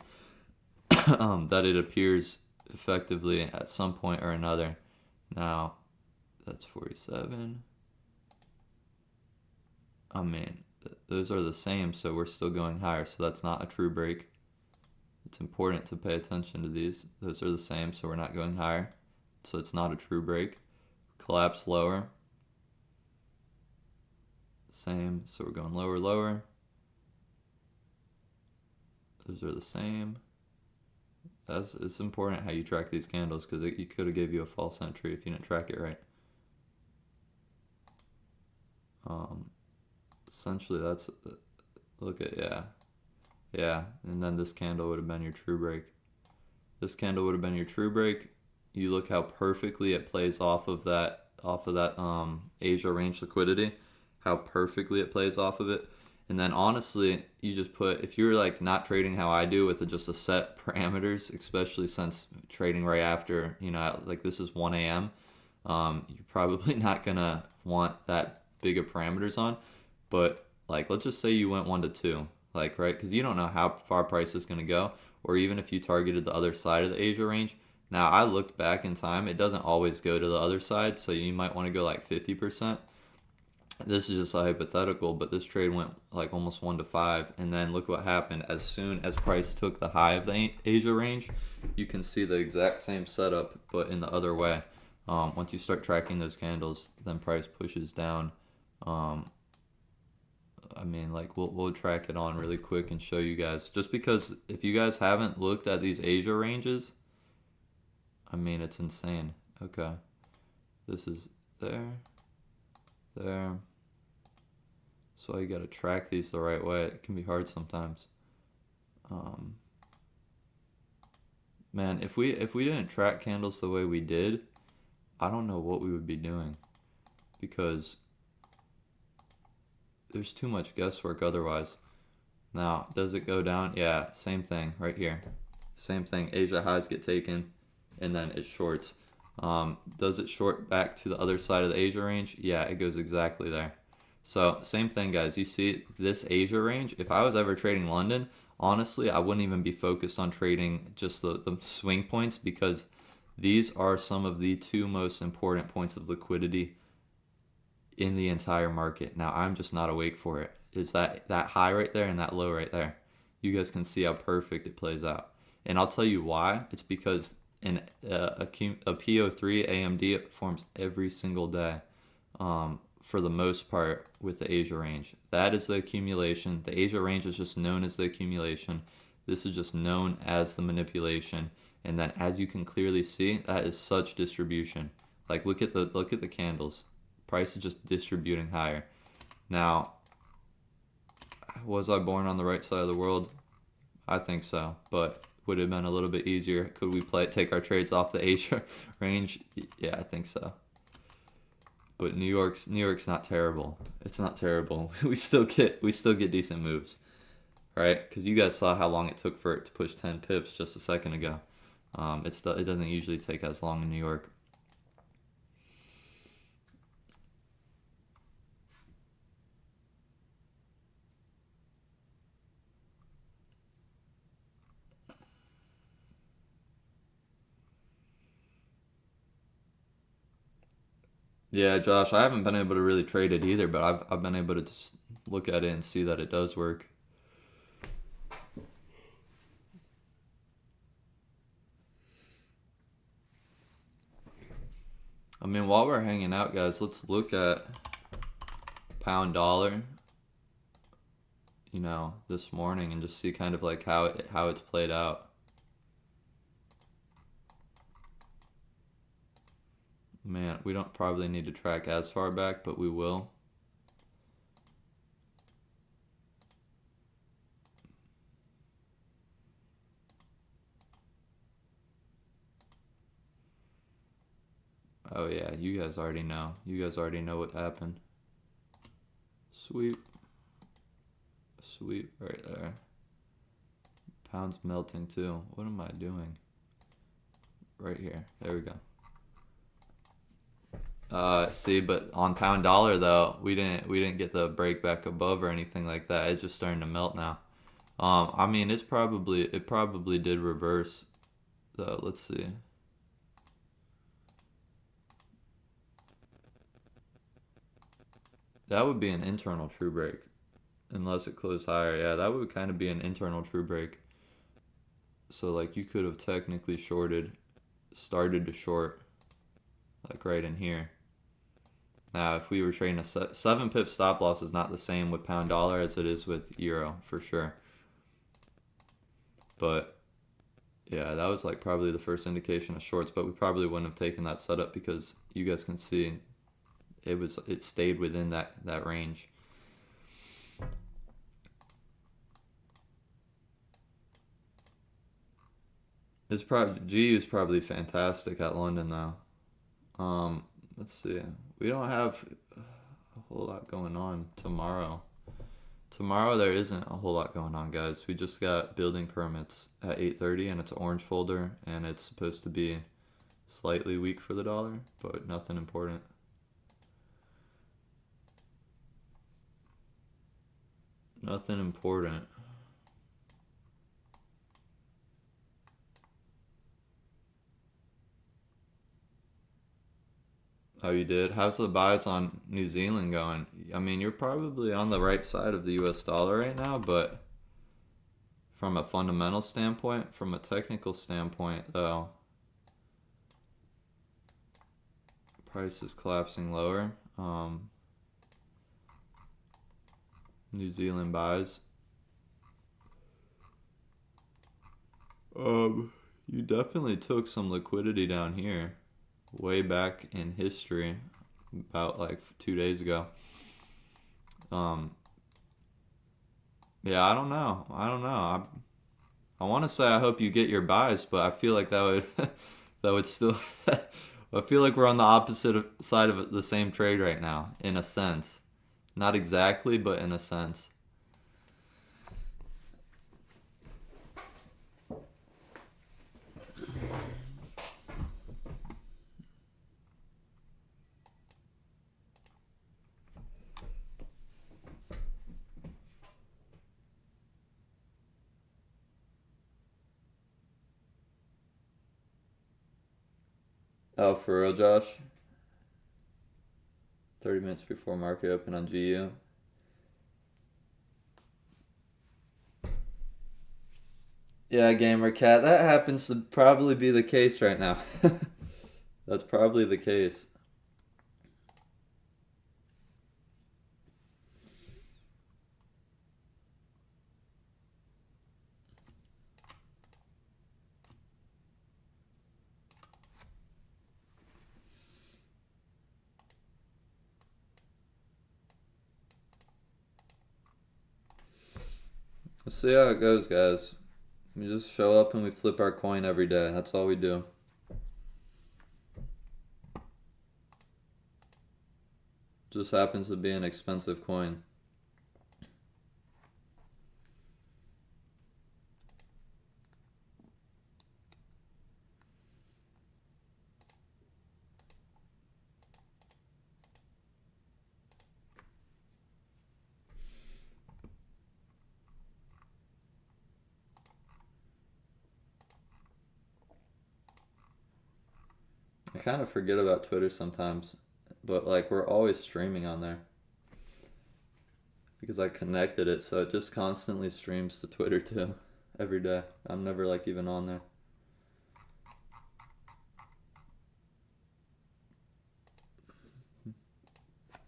that it appears effectively at some point or another. Now, that's 47. I mean, those are the same, so we're still going higher, so that's not a true break. It's important to pay attention to these. Those are the same, so we're not going higher. So it's not a true break. Collapse lower. Same, so we're going lower, lower. Those are the same. It's important how you track these candles because it could have gave you a false entry if you didn't track it right. Essentially, that's look at yeah, and then this candle would have been your true break. This candle would have been your true break. You look how perfectly it plays off of that Asia range liquidity, how perfectly it plays off of it. And then honestly, you just put, if you're like not trading how I do with just a set parameters, especially since trading right after, like this is 1 a.m., you're probably not gonna want that big of parameters on. But like, let's just say you went 1 to 2, like, right? Because you don't know how far price is gonna go, or even if you targeted the other side of the Asia range. Now, I looked back in time, it doesn't always go to the other side, so you might want to go like 50%. This is just a hypothetical, but this trade went like almost 1 to 5, and then look what happened. As soon as price took the high of the Asia range, you can see the exact same setup, but in the other way. Once you start tracking those candles, then price pushes down. I mean, like we'll track it on really quick and show you guys. Just because if you guys haven't looked at these Asia ranges, I mean, it's insane. Okay, this is there. So you gotta track these the right way. It can be hard sometimes. Man, if we didn't track candles the way we did, I don't know what we would be doing, because there's too much guesswork otherwise. Now, does it go down? Yeah, same thing right here. Same thing. Asia highs get taken, and then it shorts. Does it short back to the other side of the Asia range? Yeah, it goes exactly there. So same thing, guys. You see this Asia range, if I was ever trading London, honestly, I wouldn't even be focused on trading just the swing points, because these are some of the two most important points of liquidity in the entire market. Now, I'm just not awake for it. Is that high right there and that low right there. You guys can see how perfect it plays out. And I'll tell you why. It's because in a PO3 AMD forms every single day, for the most part, with the Asia range. That is the accumulation. The Asia range is just known as the accumulation. This is just known as the manipulation. And then as you can clearly see, that is such distribution. Like look at the candles. Price is just distributing higher. Now, was I born on the right side of the world? I think so, but would it have been a little bit easier? Could we take our trades off the Asia range? Yeah, I think so. But New York's not terrible. It's not terrible. We still get decent moves, right? Because you guys saw how long it took for it to push 10 pips just a second ago. It doesn't usually take as long in New York. Yeah, Josh, I haven't been able to really trade it either, but I've been able to just look at it and see that it does work. I mean, while we're hanging out, guys, let's look at pound dollar, you know, this morning and just see kind of like how it's played out. Man, we don't probably need to track as far back, but we will. Oh yeah, you guys already know. You guys already know what happened. Sweep. Sweep right there. Pound's melting too. What am I doing? Right here. There we go. See, but on pound dollar though, we didn't get the break back above or anything like that. It's just starting to melt now. I mean, it probably did reverse though. Let's see. That would be an internal true break, unless it closed higher. Yeah, that would kind of be an internal true break. So like you could have technically started to short, like right in here. Now, if we were trading a 7 pip stop loss is not the same with pound dollar as it is with euro, for sure. But yeah, that was like probably the first indication of shorts, but we probably wouldn't have taken that setup because you guys can see it stayed within that range. It's probably GU is probably fantastic at London though. Let's see. We don't have a whole lot going on tomorrow. Tomorrow there isn't a whole lot going on, guys. We just got building permits at 8:30 and it's an orange folder and it's supposed to be slightly weak for the dollar, but nothing important. Nothing important. Oh, you did? How's the buys on New Zealand going? I mean, you're probably on the right side of the US dollar right now, but from a fundamental standpoint, from a technical standpoint, though, price is collapsing lower. New Zealand buys. You definitely took some liquidity down here, way back in history, about like 2 days ago. Yeah, I don't know. I want to say I hope you get your buys, but I feel like that would that would still. I feel like we're on the opposite side of the same trade right now, in a sense. Not exactly, but in a sense. Oh, for real, Josh? 30 minutes before market open on GU. Yeah, Gamer Cat, that happens to probably be the case right now. That's probably the case. see how it goes, guys. We just show up and we flip our coin every day. That's all we do. Just happens to be an expensive coin. I kind of forget about Twitter sometimes, but like we're always streaming on there because I connected it, so it just constantly streams to Twitter too every day. I'm never like even on there.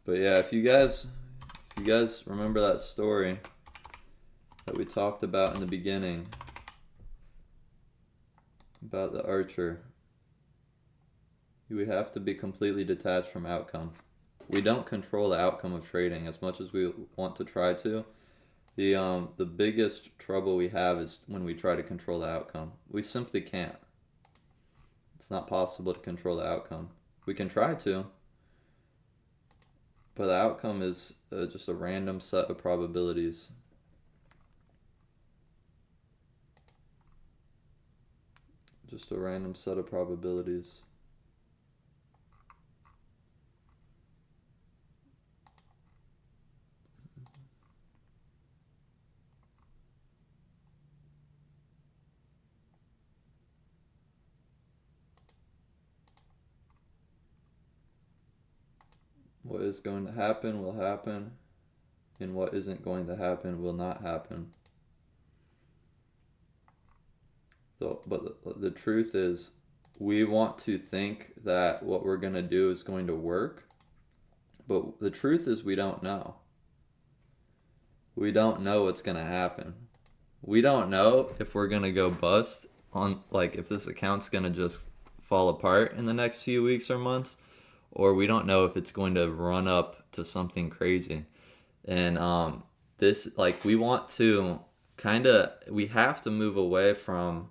But yeah, if you guys remember that story that we talked about in the beginning about the archer, we have to be completely detached from outcome. We don't control the outcome of trading as much as we want to try to. The biggest trouble we have is when we try to control the outcome. We simply can't. It's not possible to control the outcome. We can try to, but the outcome is just a random set of probabilities. Just a random set of probabilities. What is going to happen will happen, and what isn't going to happen will not happen. But the truth is, we want to think that what we're going to do is going to work, but the truth is we don't know. We don't know what's going to happen. We don't know if we're going to go bust on, like, if this account's going to just fall apart in the next few weeks or months, or we don't know if it's going to run up to something crazy. And this, like, we want to we have to move away from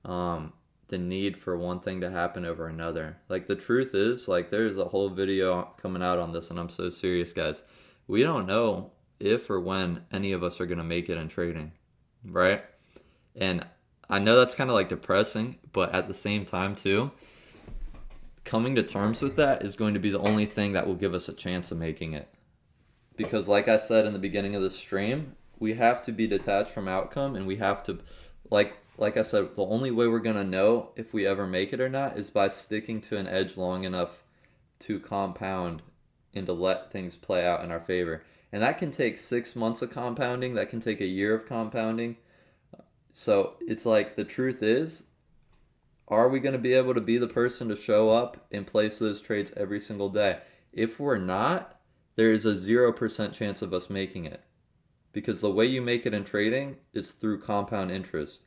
the need for one thing to happen over another. Like, the truth is, like, there's a whole video coming out on this, and I'm so serious, guys. We don't know if or when any of us are going to make it in trading, right? And I know that's kind of like depressing, but at the same time too, coming to terms with that is going to be the only thing that will give us a chance of making it. Because like I said in the beginning of the stream, we have to be detached from outcome, and we have to, like I said, the only way we're going to know if we ever make it or not is by sticking to an edge long enough to compound and to let things play out in our favor. And that can take 6 months of compounding, that can take a year of compounding. So it's like, the truth is, are we going to be able to be the person to show up and place those trades every single day? If we're not, there is a 0% chance of us making it. Because the way you make it in trading is through compound interest.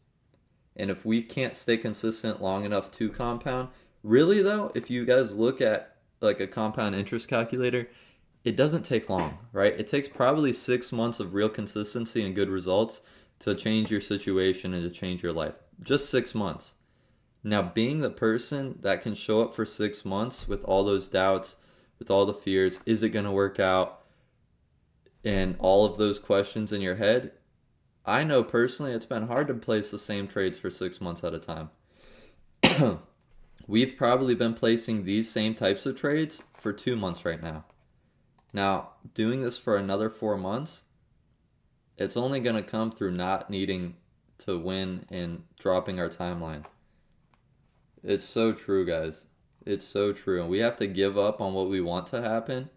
And if we can't stay consistent long enough to compound, really though, if you guys look at like a compound interest calculator, it doesn't take long, right? It takes probably 6 months of real consistency and good results to change your situation and to change your life. Just 6 months. Now, being the person that can show up for 6 months with all those doubts, with all the fears, is it going to work out, and all of those questions in your head, I know personally it's been hard to place the same trades for 6 months at a time. We've probably been placing these same types of trades for 2 months right now. Now, doing this for another 4 months, it's only going to come through not needing to win and dropping our timeline. It's so true, guys. It's so true. And we have to give up on what we want to happen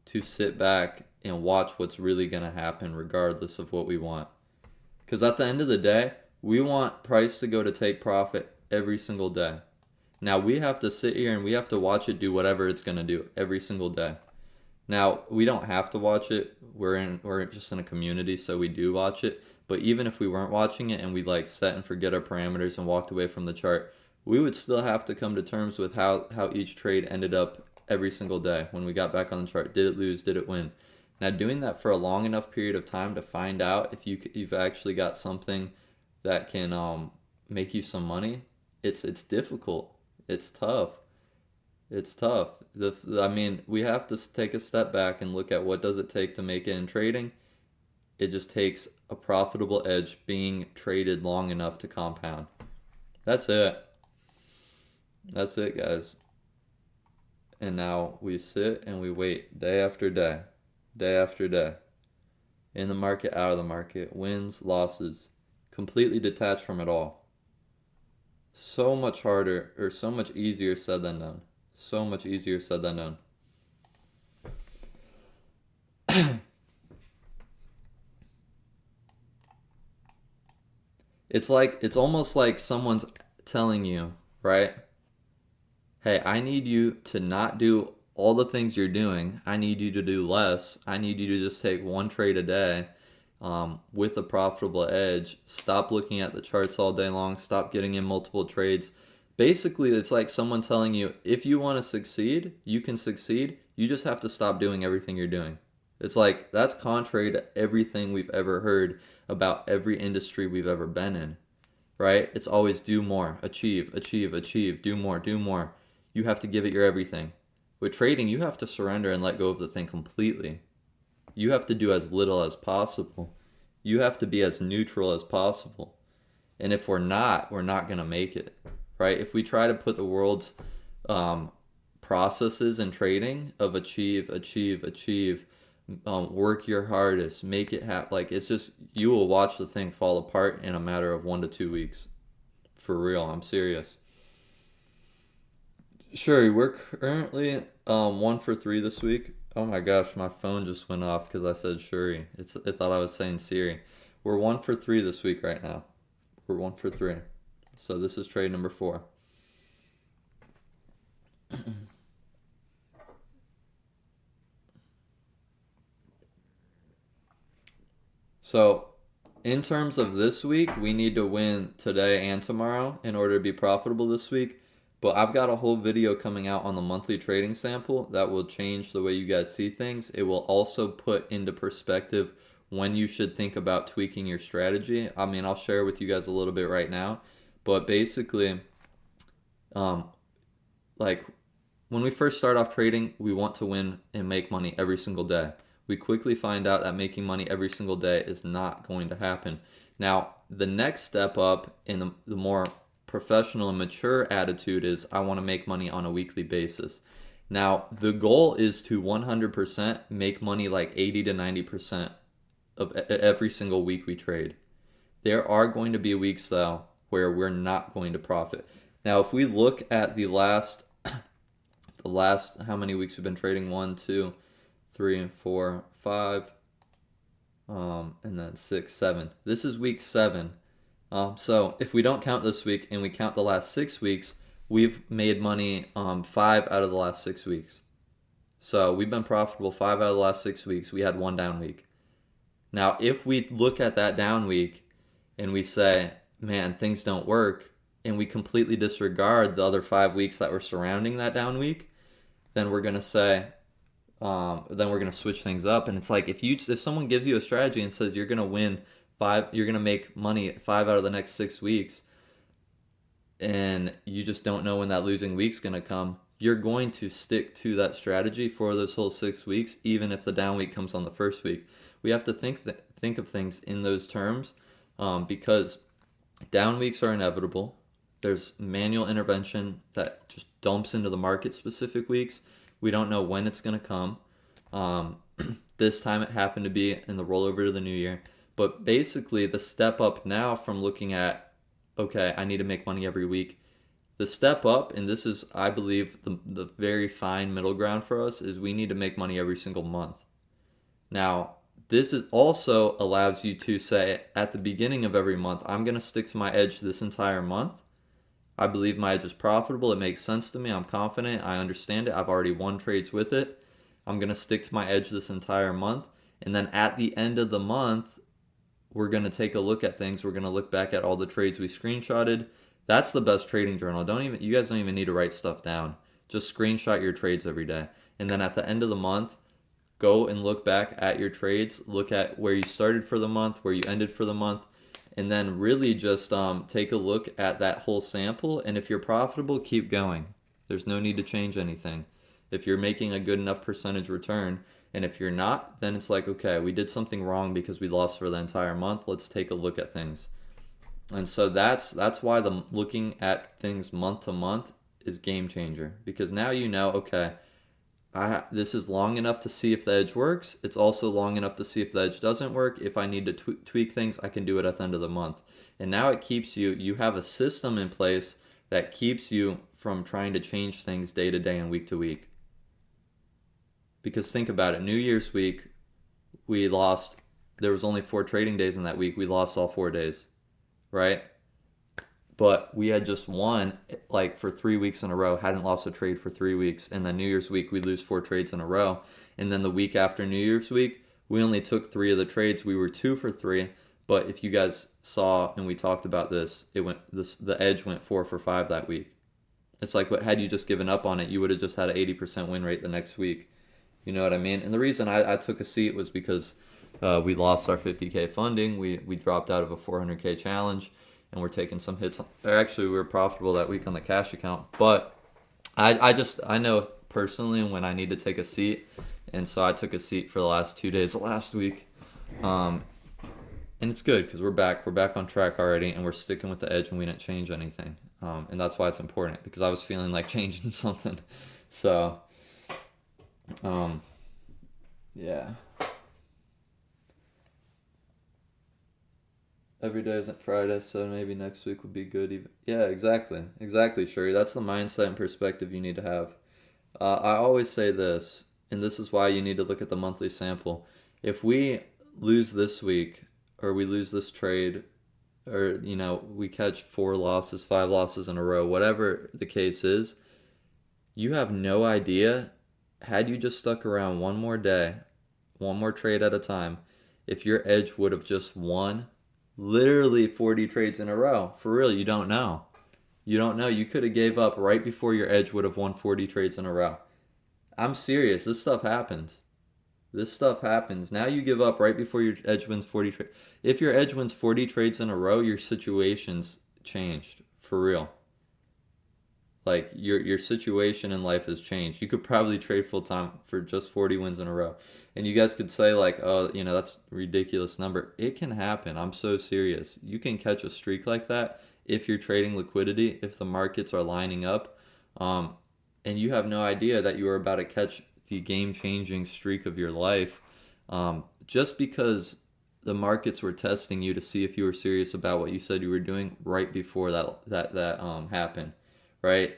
to sit back and watch what's really going to happen regardless of what we want. Because at the end of the day, we want price to go to take profit every single day. Now, we have to sit here and we have to watch it do whatever it's going to do every single day. Now, we don't have to watch it. We're just in a community, so we do watch it. But even if we weren't watching it and we like set and forget our parameters and walked away from the chart, we would still have to come to terms with how each trade ended up every single day when we got back on the chart. Did it lose? Did it win? Now, doing that for a long enough period of time to find out if you've actually got something that can make you some money, it's difficult. It's tough. It's tough. I mean, we have to take a step back and look at what does it take to make it in trading. It just takes a profitable edge being traded long enough to compound. That's it. That's it, guys. And now we sit and we wait day after day, day after day. In the market, out of the market, wins, losses, completely detached from it all. So much harder, or so much easier said than done. So much easier said than done. It's almost like someone's telling you, right? Hey, I need you to not do all the things you're doing. I need you to do less. I need you to just take one trade a day with a profitable edge. Stop looking at the charts all day long. Stop getting in multiple trades. Basically, it's like someone telling you, if you want to succeed, you can succeed. You just have to stop doing everything you're doing. It's like that's contrary to everything we've ever heard about every industry we've ever been in, right? It's always do more, achieve, achieve, achieve, do more, do more. You have to give it your everything. With trading, you have to surrender and let go of the thing completely. You have to do as little as possible. You have to be as neutral as possible. And if we're not going to make it, right? If we try to put the world's processes in trading of achieve, achieve, achieve, work your hardest, make it happen, like it's just, you will watch the thing fall apart in a matter of 1 to 2 weeks. For real, I'm serious. Sure, we're currently 1 for 3 this week. Oh my gosh, my phone just went off because I said Shuri. It thought I was saying Siri. We're 1 for 3 this week right now. We're 1 for 3. So this is trade number 4. So in terms of this week, we need to win today and tomorrow in order to be profitable this week. But I've got a whole video coming out on the monthly trading sample that will change the way you guys see things. It will also put into perspective when you should think about tweaking your strategy. I mean, I'll share with you guys a little bit right now, but basically, um, like when we first start off trading, we want to win and make money every single day. We quickly find out that making money every single day is not going to happen. Now, the next step up in the more professional and mature attitude is I want to make money on a weekly basis. Now, the goal is to 100% make money like 80 to 90% of every single week we trade. There are going to be weeks though where we're not going to profit. Now, if we look at the last how many weeks we've been trading, 1, 2, 3, 4, 5, and then 6, 7. This is week 7. So if we don't count this week and we count the last 6 weeks, we've made money 5 out of the last 6 weeks. So we've been profitable 5 out of the last 6 weeks. We had 1 down week. Now, if we look at that down week and we say, man, things don't work, and we completely disregard the other 5 weeks that were surrounding that down week, then we're going to say, then we're going to switch things up. And it's like if someone gives you a strategy and says you're going to win 5, you're going to make money 5 out of the next 6 weeks, and you just don't know when that losing week's going to come, you're going to stick to that strategy for those whole 6 weeks, even if the down week comes on the first week. We have to think of things in those terms, because down weeks are inevitable. There's manual intervention that just dumps into the market specific weeks. We don't know when it's going to come. This time it happened to be in the rollover to the new year. But basically, the step up now from looking at, okay, I need to make money every week. The step up, and this is, I believe, the very fine middle ground for us, is we need to make money every single month. Now, this is also allows you to say at the beginning of every month, I'm going to stick to my edge this entire month. I believe my edge is profitable. It makes sense to me. I'm confident. I understand it. I've already won trades with it. I'm going to stick to my edge this entire month. And then at the end of the month, we're going to take a look at things. We're going to look back at all the trades we screenshotted. That's the best trading journal. You guys don't even need to write stuff down. Just screenshot your trades every day. And then at the end of the month, go and look back at your trades, look at where you started for the month, where you ended for the month, and then really just take a look at that whole sample. And if you're profitable, keep going. There's no need to change anything. If you're making a good enough percentage return, and if you're not, then it's like, okay, we did something wrong because we lost for the entire month. Let's take a look at things. And so that's why the looking at things month to month is game changer, because now you know, okay, this is long enough to see if the edge works. It's also long enough to see if the edge doesn't work. If I need to tweak things, I can do it at the end of the month. And now it keeps you have a system in place that keeps you from trying to change things day to day and week to week. Because think about it, New Year's week, there was only 4 trading days in that week. We lost all 4 days, right? But we had just won like for 3 weeks in a row, hadn't lost a trade for 3 weeks. And then New Year's week, we lose 4 trades in a row. And then the week after New Year's week, we only took 3 of the trades. We were 2 for 3. But if you guys saw, and we talked about this, the edge went 4 for 5 that week. It's like, what had you just given up on it, you would have just had an 80% win rate the next week. You know what I mean? And the reason I took a seat was because we lost our 50K funding. We dropped out of a 400K challenge, and we're taking some hits. Actually, we were profitable that week on the cash account. But I know personally when I need to take a seat, and so I took a seat for the last 2 days of last week. And it's good because we're back on track already, and we're sticking with the edge, and we didn't change anything. And that's why it's important, because I was feeling like changing something. So yeah. Every day isn't Friday, so maybe next week would be good. Even yeah, exactly, Shuri. That's the mindset and perspective you need to have. I always say this, and this is why you need to look at the monthly sample. If we lose this week, or we lose this trade, or we catch 4 losses, 5 losses in a row, whatever the case is, you have no idea. Had you just stuck around one more day, one more trade at a time, if your edge would have just won literally 40 trades in a row. For real, you don't know. You don't know. You could have gave up right before your edge would have won 40 trades in a row. I'm serious. This stuff happens. Now you give up right before your edge wins 40 trades. If your edge wins 40 trades in a row, your situation's changed. For real. Like, your situation in life has changed. You could probably trade full time for just 40 wins in a row. And you guys could say, like, oh, that's a ridiculous number. It can happen. I'm so serious. You can catch a streak like that if you're trading liquidity, if the markets are lining up, and you have no idea that you are about to catch the game-changing streak of your life, just because the markets were testing you to see if you were serious about what you said you were doing right before that happened. Right?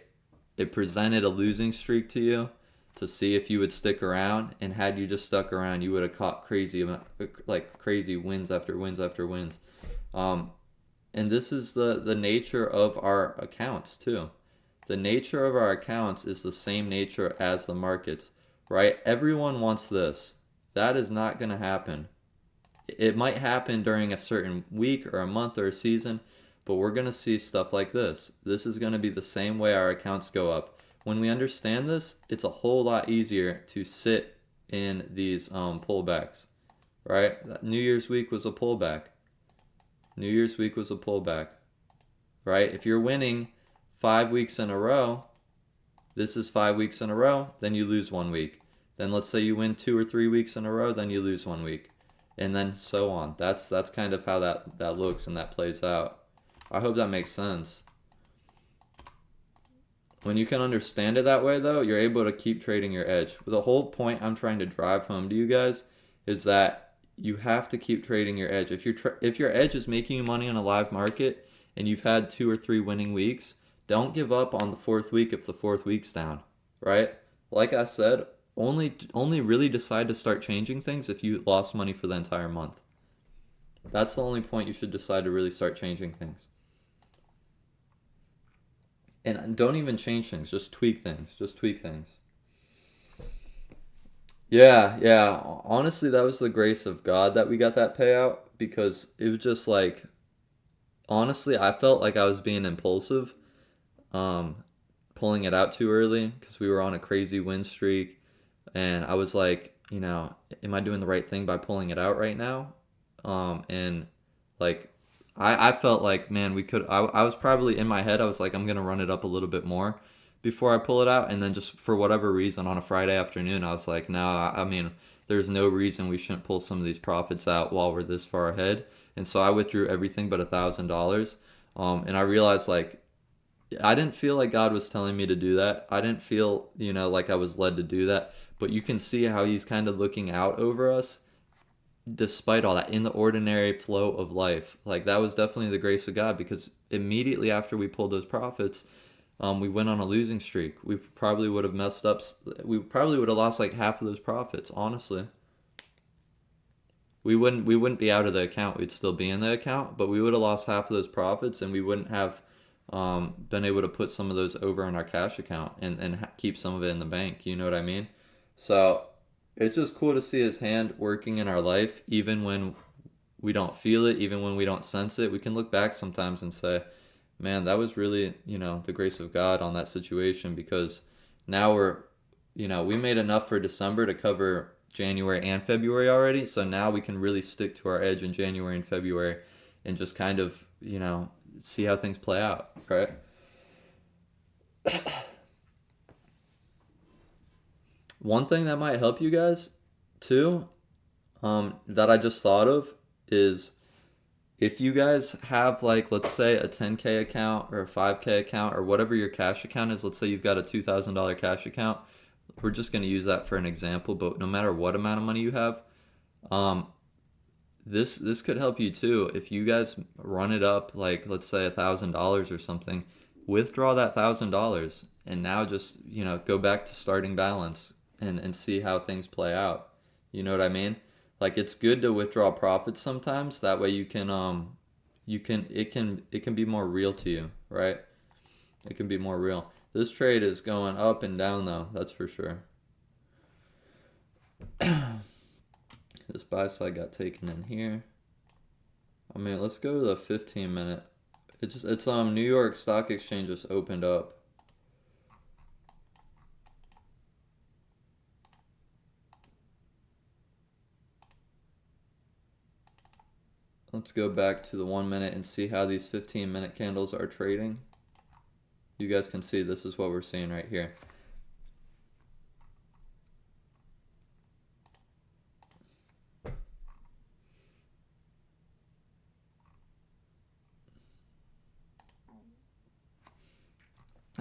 It presented a losing streak to you to see if you would stick around, and had you just stuck around, you would have caught crazy wins after wins after wins. And this is the nature of our accounts too. The nature of our accounts is the same nature as the markets, right? Everyone wants this. That is not going to happen. It might happen during a certain week or a month or a season, but we're going to see stuff like this. This is going to be the same way our accounts go up. When we understand this, it's a whole lot easier to sit in these pullbacks, right? New Year's week was a pullback. Right? If you're winning 5 weeks in a row, this is 5 weeks in a row, then you lose 1 week. Then let's say you win 2 or 3 weeks in a row, then you lose 1 week. And then so on. That's kind of how that looks and that plays out. I hope that makes sense. When you can understand it that way, though, you're able to keep trading your edge. The whole point I'm trying to drive home to you guys is that you have to keep trading your edge. If your edge is making you money on a live market and you've had 2 or 3 winning weeks, don't give up on the 4th week if the 4th week's down, right? Like I said, only really decide to start changing things if you lost money for the entire month. That's the only point you should decide to really start changing things. And don't even change things, just tweak things. Yeah. Honestly, that was the grace of God that we got that payout, because it was just like, honestly, I felt like I was being impulsive, pulling it out too early because we were on a crazy win streak. And I was like, you know, am I doing the right thing by pulling it out right now? And like, I felt like, man, I was probably in my head, I was like, I'm going to run it up a little bit more before I pull it out. And then just for whatever reason on a Friday afternoon, I was like, no, I mean, there's no reason we shouldn't pull some of these profits out while we're this far ahead. And so I withdrew everything but $1,000. And I realized like, I didn't feel like God was telling me to do that. I didn't feel, like I was led to do that. But you can see how he's kind of looking out over us despite all that in the ordinary flow of life. Like that was definitely the grace of God because immediately after we pulled those profits, we went on a losing streak. We probably would have messed up. We probably would have lost like half of those profits. Honestly, we wouldn't be out of the account. We'd still be in the account, but we would have lost half of those profits, and we wouldn't have been able to put some of those over in our cash account and keep some of it in the bank. You know what I mean? So it's just cool to see his hand working in our life, even when we don't feel it, even when we don't sense it. We can look back sometimes and say, man, that was really, the grace of God on that situation because now we made enough for December to cover January and February already. So now we can really stick to our edge in January and February and just kind of, see how things play out, right? One thing that might help you guys too, that I just thought of is if you guys have like let's say a 10K account or a 5K account or whatever your cash account is, let's say you've got a $2,000 cash account. We're just going to use that for an example, but no matter what amount of money you have, um, this could help you too. If you guys run it up like let's say $1,000 or something, withdraw that $1,000 and now just go back to starting balance and see how things play out. You know what I mean? Like it's good to withdraw profits sometimes. That way it can be more real to you, right? It can be more real. This trade is going up and down though, that's for sure. This buy side got taken in here. I mean, let's go to the 15 minute. It's New York Stock Exchange just opened up. Let's go back to the 1 minute and see how these 15-minute candles are trading. You guys can see this is what we're seeing right here.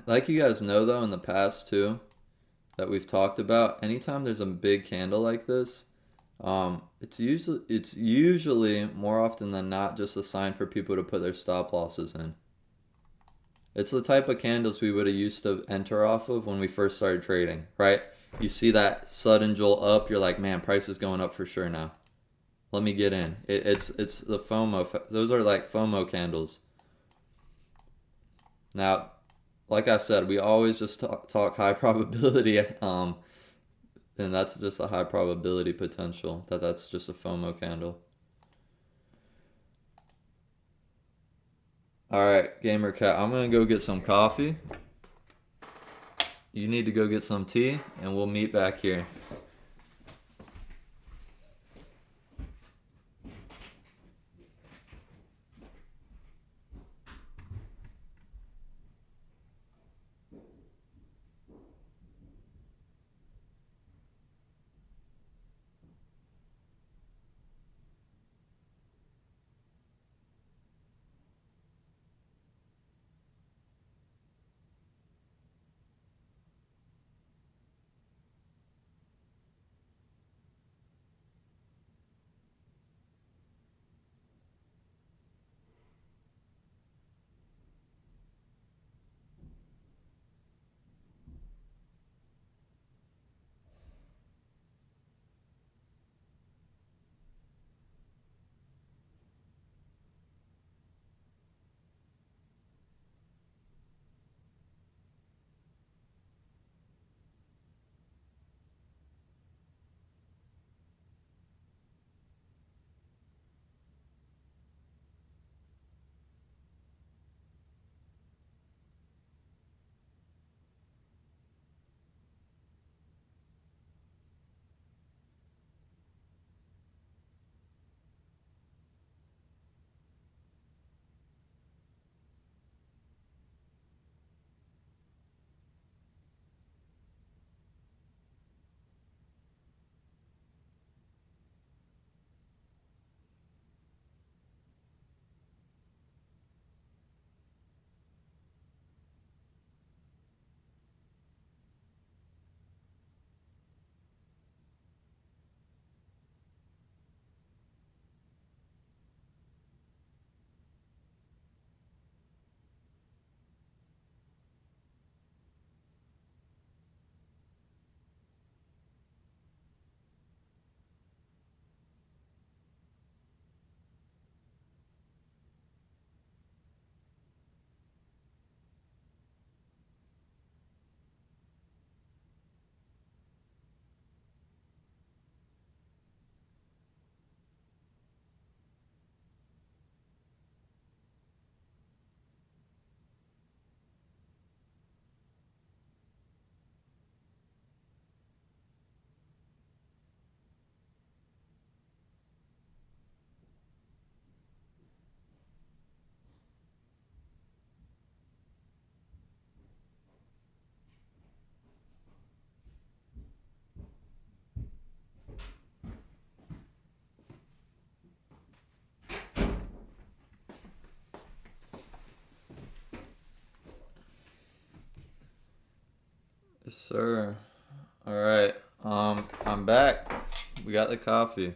Like you guys know though in the past too that we've talked about, anytime there's a big candle like this, it's usually more often than not just a sign for people to put their stop losses in. It's the type of candles we would have used to enter off of when we first started trading, right? You see that sudden jolt up, you're like, man, price is going up for sure now. Let me get in. It's the FOMO. Those are like FOMO candles. Now, like I said, we always just talk high probability, and that's just a high probability potential that's just a FOMO candle. All right, Gamer Cat, I'm gonna go get some coffee. You need to go get some tea, and we'll meet back here. sir. All right. I'm back. We got the coffee.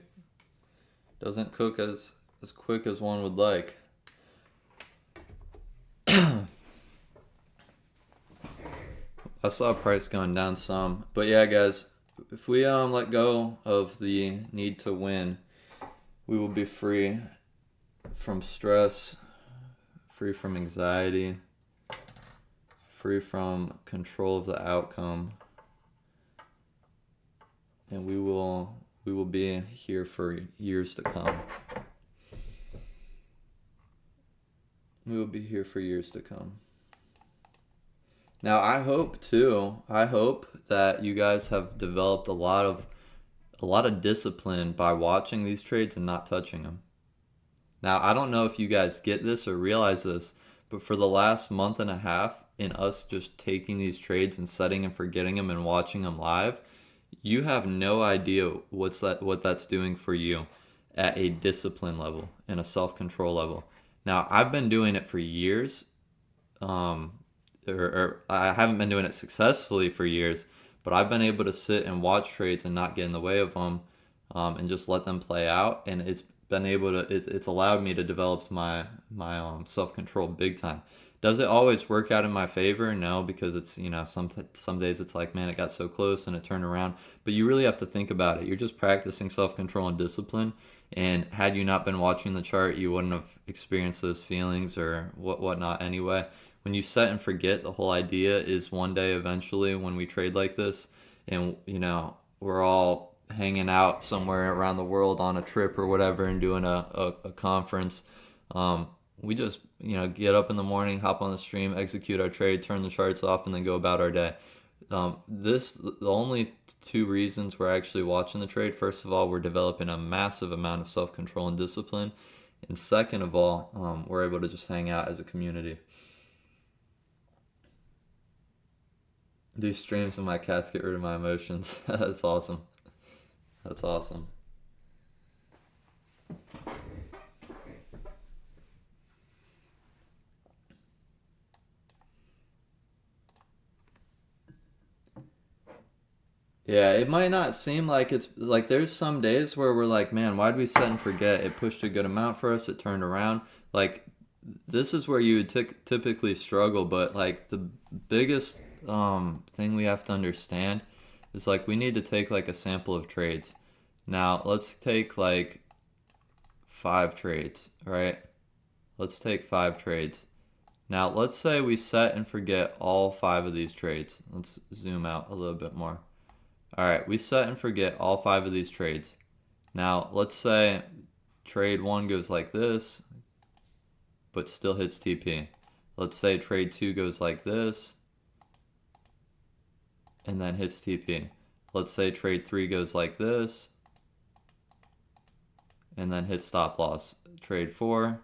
Doesn't cook as quick as one would like. I saw price going down some, but yeah, guys, if we let go of the need to win, we will be free from stress, free from anxiety, free from control of the outcome, and we will be here for years to come. We will be here for years to come. Now, I hope that you guys have developed a lot of discipline by watching these trades and not touching them. Now, I don't know if you guys get this or realize this, but for the last month and a half, in us just taking these trades and setting and forgetting them and watching them live, you have no idea what that's doing for you at a discipline level and a self-control level. Now, I've been doing it for years. Or I haven't been doing it successfully for years, but I've been able to sit and watch trades and not get in the way of them, and just let them play out. And it's allowed me to develop my self-control big time. Does it always work out in my favor? No, because it's, some days it's like, man, it got so close and it turned around. But you really have to think about it. You're just practicing self-control and discipline. And had you not been watching the chart, you wouldn't have experienced those feelings or whatnot anyway. When you set and forget, the whole idea is one day eventually when we trade like this and we're all hanging out somewhere around the world on a trip or whatever and doing a conference, we just get up in the morning, hop on the stream, execute our trade, turn the charts off, and then go about our day. The only two reasons we're actually watching the trade: first of all, we're developing a massive amount of self-control and discipline, and second of all, we're able to just hang out as a community. These streams and my cats get rid of my emotions. That's awesome. That's awesome. Yeah, it might not seem like it's like there's some days where we're like, man, why did we set and forget? It pushed a good amount for us. It turned around. Like, this is where you would typically struggle, but like the biggest thing we have to understand is like we need to take like a sample of trades. Now let's take like 5 trades, right? Let's take 5 trades. Now let's say we set and forget all 5 of these trades. Let's zoom out a little bit more. All right, we set and forget all 5 of these trades. Now let's say trade 1 goes like this, but still hits TP. Let's say trade 2 goes like this, and then hits TP. Let's say trade 3 goes like this, and then hits stop loss. Trade 4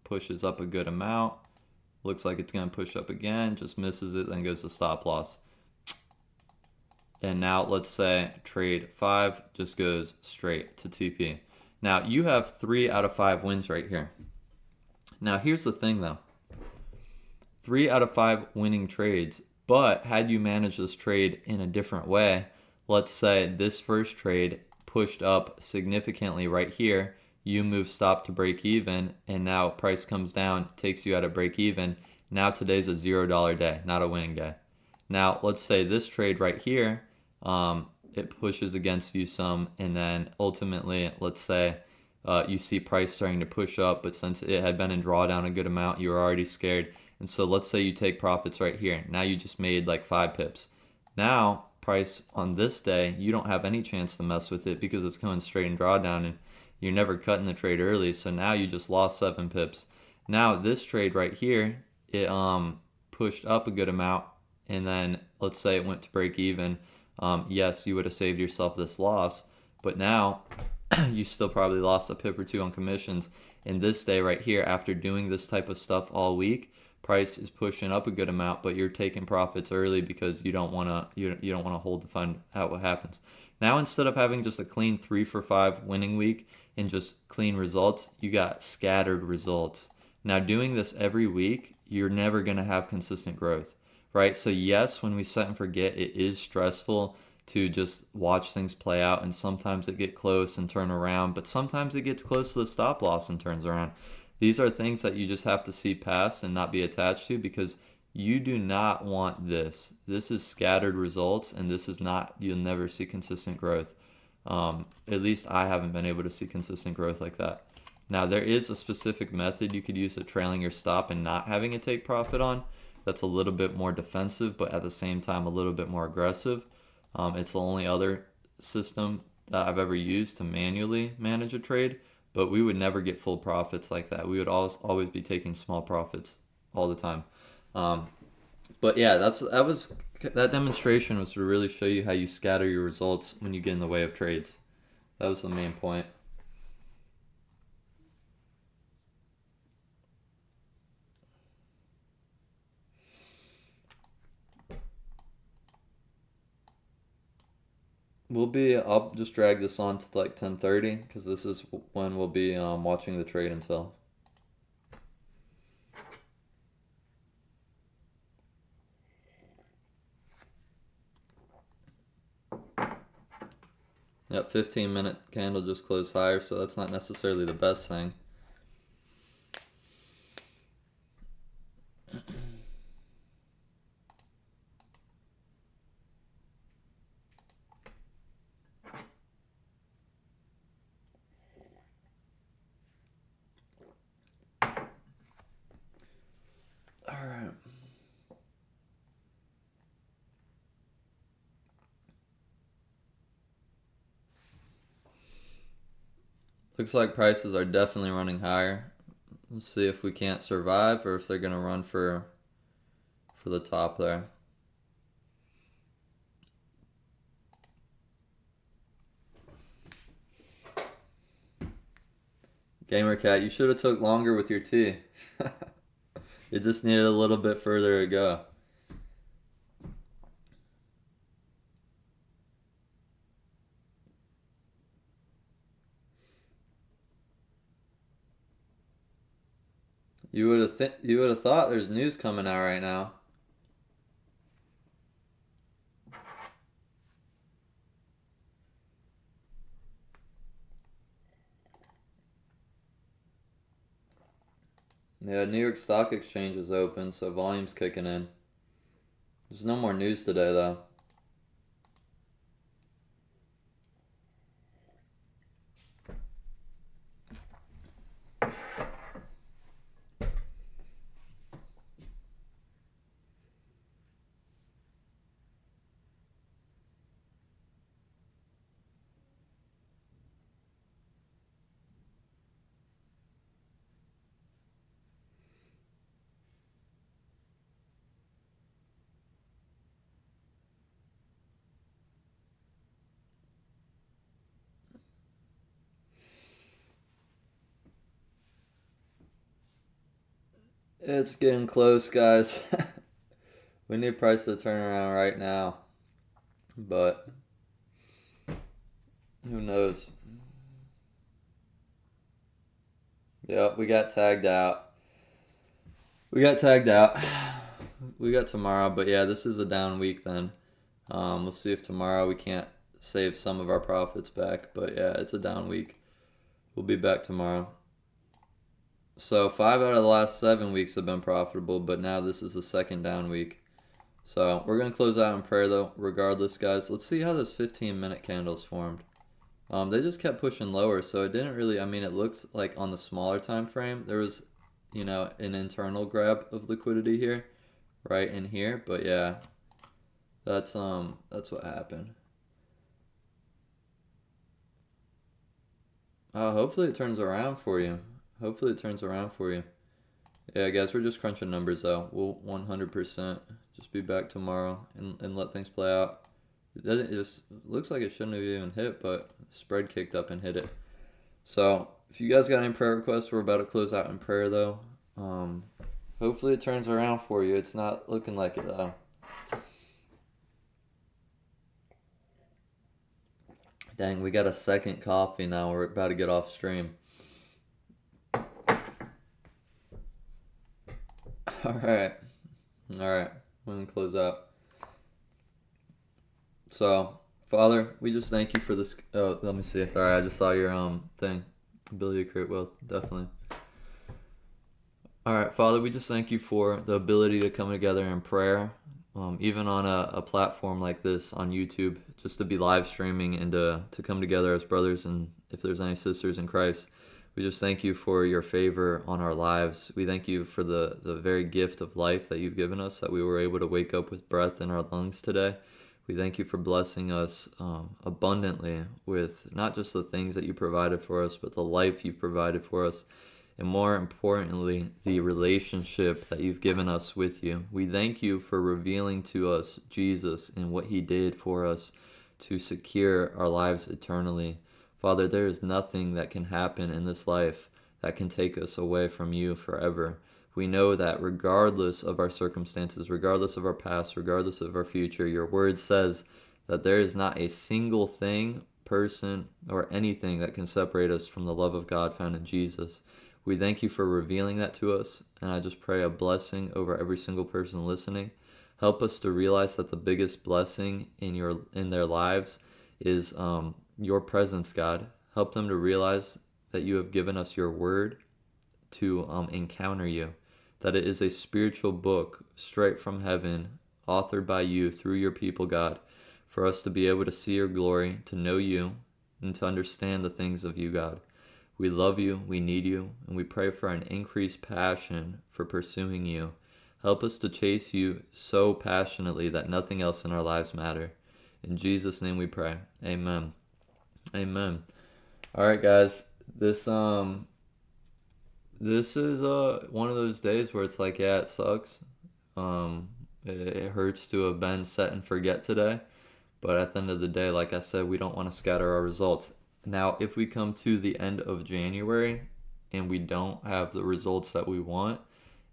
pushes up a good amount. Looks like it's going to push up again, just misses it, then goes to stop loss. And now let's say trade 5 just goes straight to TP. Now you have 3 out of 5 wins right here. Now here's the thing though. 3 out of 5 winning trades, but had you managed this trade in a different way, let's say this first trade pushed up significantly right here, you move stop to break even, and now price comes down, takes you out of break even. Now today's a $0 day, not a winning day. Now let's say this trade right here, it pushes against you some, and then ultimately let's say you see price starting to push up, but since it had been in drawdown a good amount, you were already scared. And so let's say you take profits right here. Now you just made like 5 pips. Now price on this day, you don't have any chance to mess with it because it's going straight in drawdown and you're never cutting the trade early. So now you just lost 7 pips. Now this trade right here, it pushed up a good amount, and then let's say it went to break even. Yes, you would have saved yourself this loss, but now you still probably lost a pip or 2 on commissions. And this day right here, after doing this type of stuff all week, price is pushing up a good amount, but you're taking profits early because you don't want to you don't want to hold to find out what happens. Now instead of having just a clean 3 for 5 winning week and just clean results, you got scattered results. Now doing this every week, you're never going to have consistent growth. right? So yes, when we set and forget, it is stressful to just watch things play out, and sometimes it get close and turn around, but sometimes it gets close to the stop loss and turns around. These are things that you just have to see past and not be attached to, because you do not want this. This is scattered results, and this is not, you'll never see consistent growth. At least I haven't been able to see consistent growth like that. Now, there is a specific method you could use to trailing your stop and not having it take profit on. That's a little bit more defensive, but at the same time, a little bit more aggressive. It's the only other system that I've ever used to manually manage a trade, but we would never get full profits like that. We would always be taking small profits all the time. Um, but yeah, that demonstration was to really show you how you scatter your results when you get in the way of trades. That was the main point. I'll just drag this on to like 10:30 because this is when we'll be watching the trade until. That 15-minute candle just closed higher, so that's not necessarily the best thing. All right. Looks like prices are definitely running higher. Let's see if we can't survive or if they're gonna run for the top there. Gamer Cat, you should have took longer with your tea. It just needed a little bit further to go. You would have thought there's news coming out right now. Yeah, New York Stock Exchange is open, so volume's kicking in. There's no more news today though. It's getting close, guys. We need price to turn around right now. But who knows? Yep, we got tagged out. We got tagged out. We got tomorrow, but yeah, this is a down week then. We'll see if tomorrow we can't save some of our profits back. But yeah, it's a down week. We'll be back tomorrow. So 5 out of the last 7 weeks have been profitable, but now this is the second down week. So we're going to close out in prayer though, regardless, guys. Let's see how this 15-minute candle's formed. They just kept pushing lower, so it didn't really, I mean, it looks like on the smaller time frame, there was, an internal grab of liquidity here, right in here. But yeah, that's what happened. Hopefully it turns around for you. Hopefully it turns around for you. Yeah, guys, we're just crunching numbers though. We'll 100% just be back tomorrow and let things play out. It just looks like it shouldn't have even hit, but spread kicked up and hit it. So if you guys got any prayer requests, we're about to close out in prayer though. Hopefully it turns around for you. It's not looking like it though. Dang, we got a second coffee now. We're about to get off stream. All right. All right. I'm gonna close out. So, Father, we just thank you for this. Oh, let me see. Sorry, I just saw your thing. Ability to create wealth, definitely. All right, Father, we just thank you for the ability to come together in prayer, even on a platform like this on YouTube, just to be live streaming and to come together as brothers, and if there's any sisters in Christ. We just thank you for your favor on our lives. We thank you for the very gift of life that you've given us, that we were able to wake up with breath in our lungs today. We thank you for blessing us abundantly with not just the things that you provided for us, but the life you've provided for us, and more importantly, the relationship that you've given us with you. We thank you for revealing to us Jesus and what he did for us to secure our lives eternally. Father, there is nothing that can happen in this life that can take us away from you forever. We know that regardless of our circumstances, regardless of our past, regardless of our future, your word says that there is not a single thing, person, or anything that can separate us from the love of God found in Jesus. We thank you for revealing that to us, and I just pray a blessing over every single person listening. Help us to realize that the biggest blessing in their lives is your presence, God. Help them to realize that you have given us your word to encounter you, that it is a spiritual book straight from heaven, authored by you through your people, God, for us to be able to see your glory, to know you, and to understand the things of you, God. We love you, we need you, and we pray for an increased passion for pursuing you. Help us to chase you so passionately that nothing else in our lives matter. In Jesus' name we pray. Amen. Amen. All right, guys. This is one of those days where it's like, yeah, it sucks. It hurts to have been set and forget today, but at the end of the day, like I said, we don't want to scatter our results. Now, if we come to the end of January and we don't have the results that we want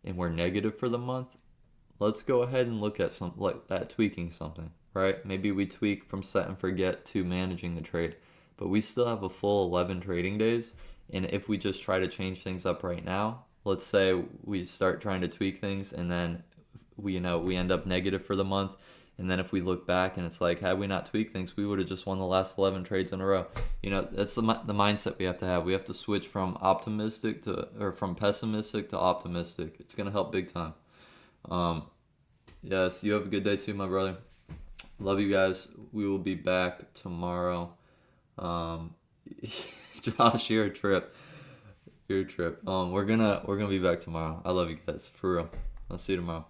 and we're negative for the month, let's go ahead and look at something like that, tweaking something, right? Maybe we tweak from set and forget to managing the trade, but we still have a full 11 trading days. And if we just try to change things up right now, let's say we start trying to tweak things and then we end up negative for the month. And then if we look back and it's like, had we not tweaked things, we would have just won the last 11 trades in a row. That's the mindset we have to have. We have to switch from from pessimistic to optimistic. It's going to help big time. Yes, you have a good day too, my brother. Love you guys. We will be back tomorrow. Josh, you're a trip. You're a trip. We're gonna be back tomorrow. I love you guys, for real. I'll see you tomorrow.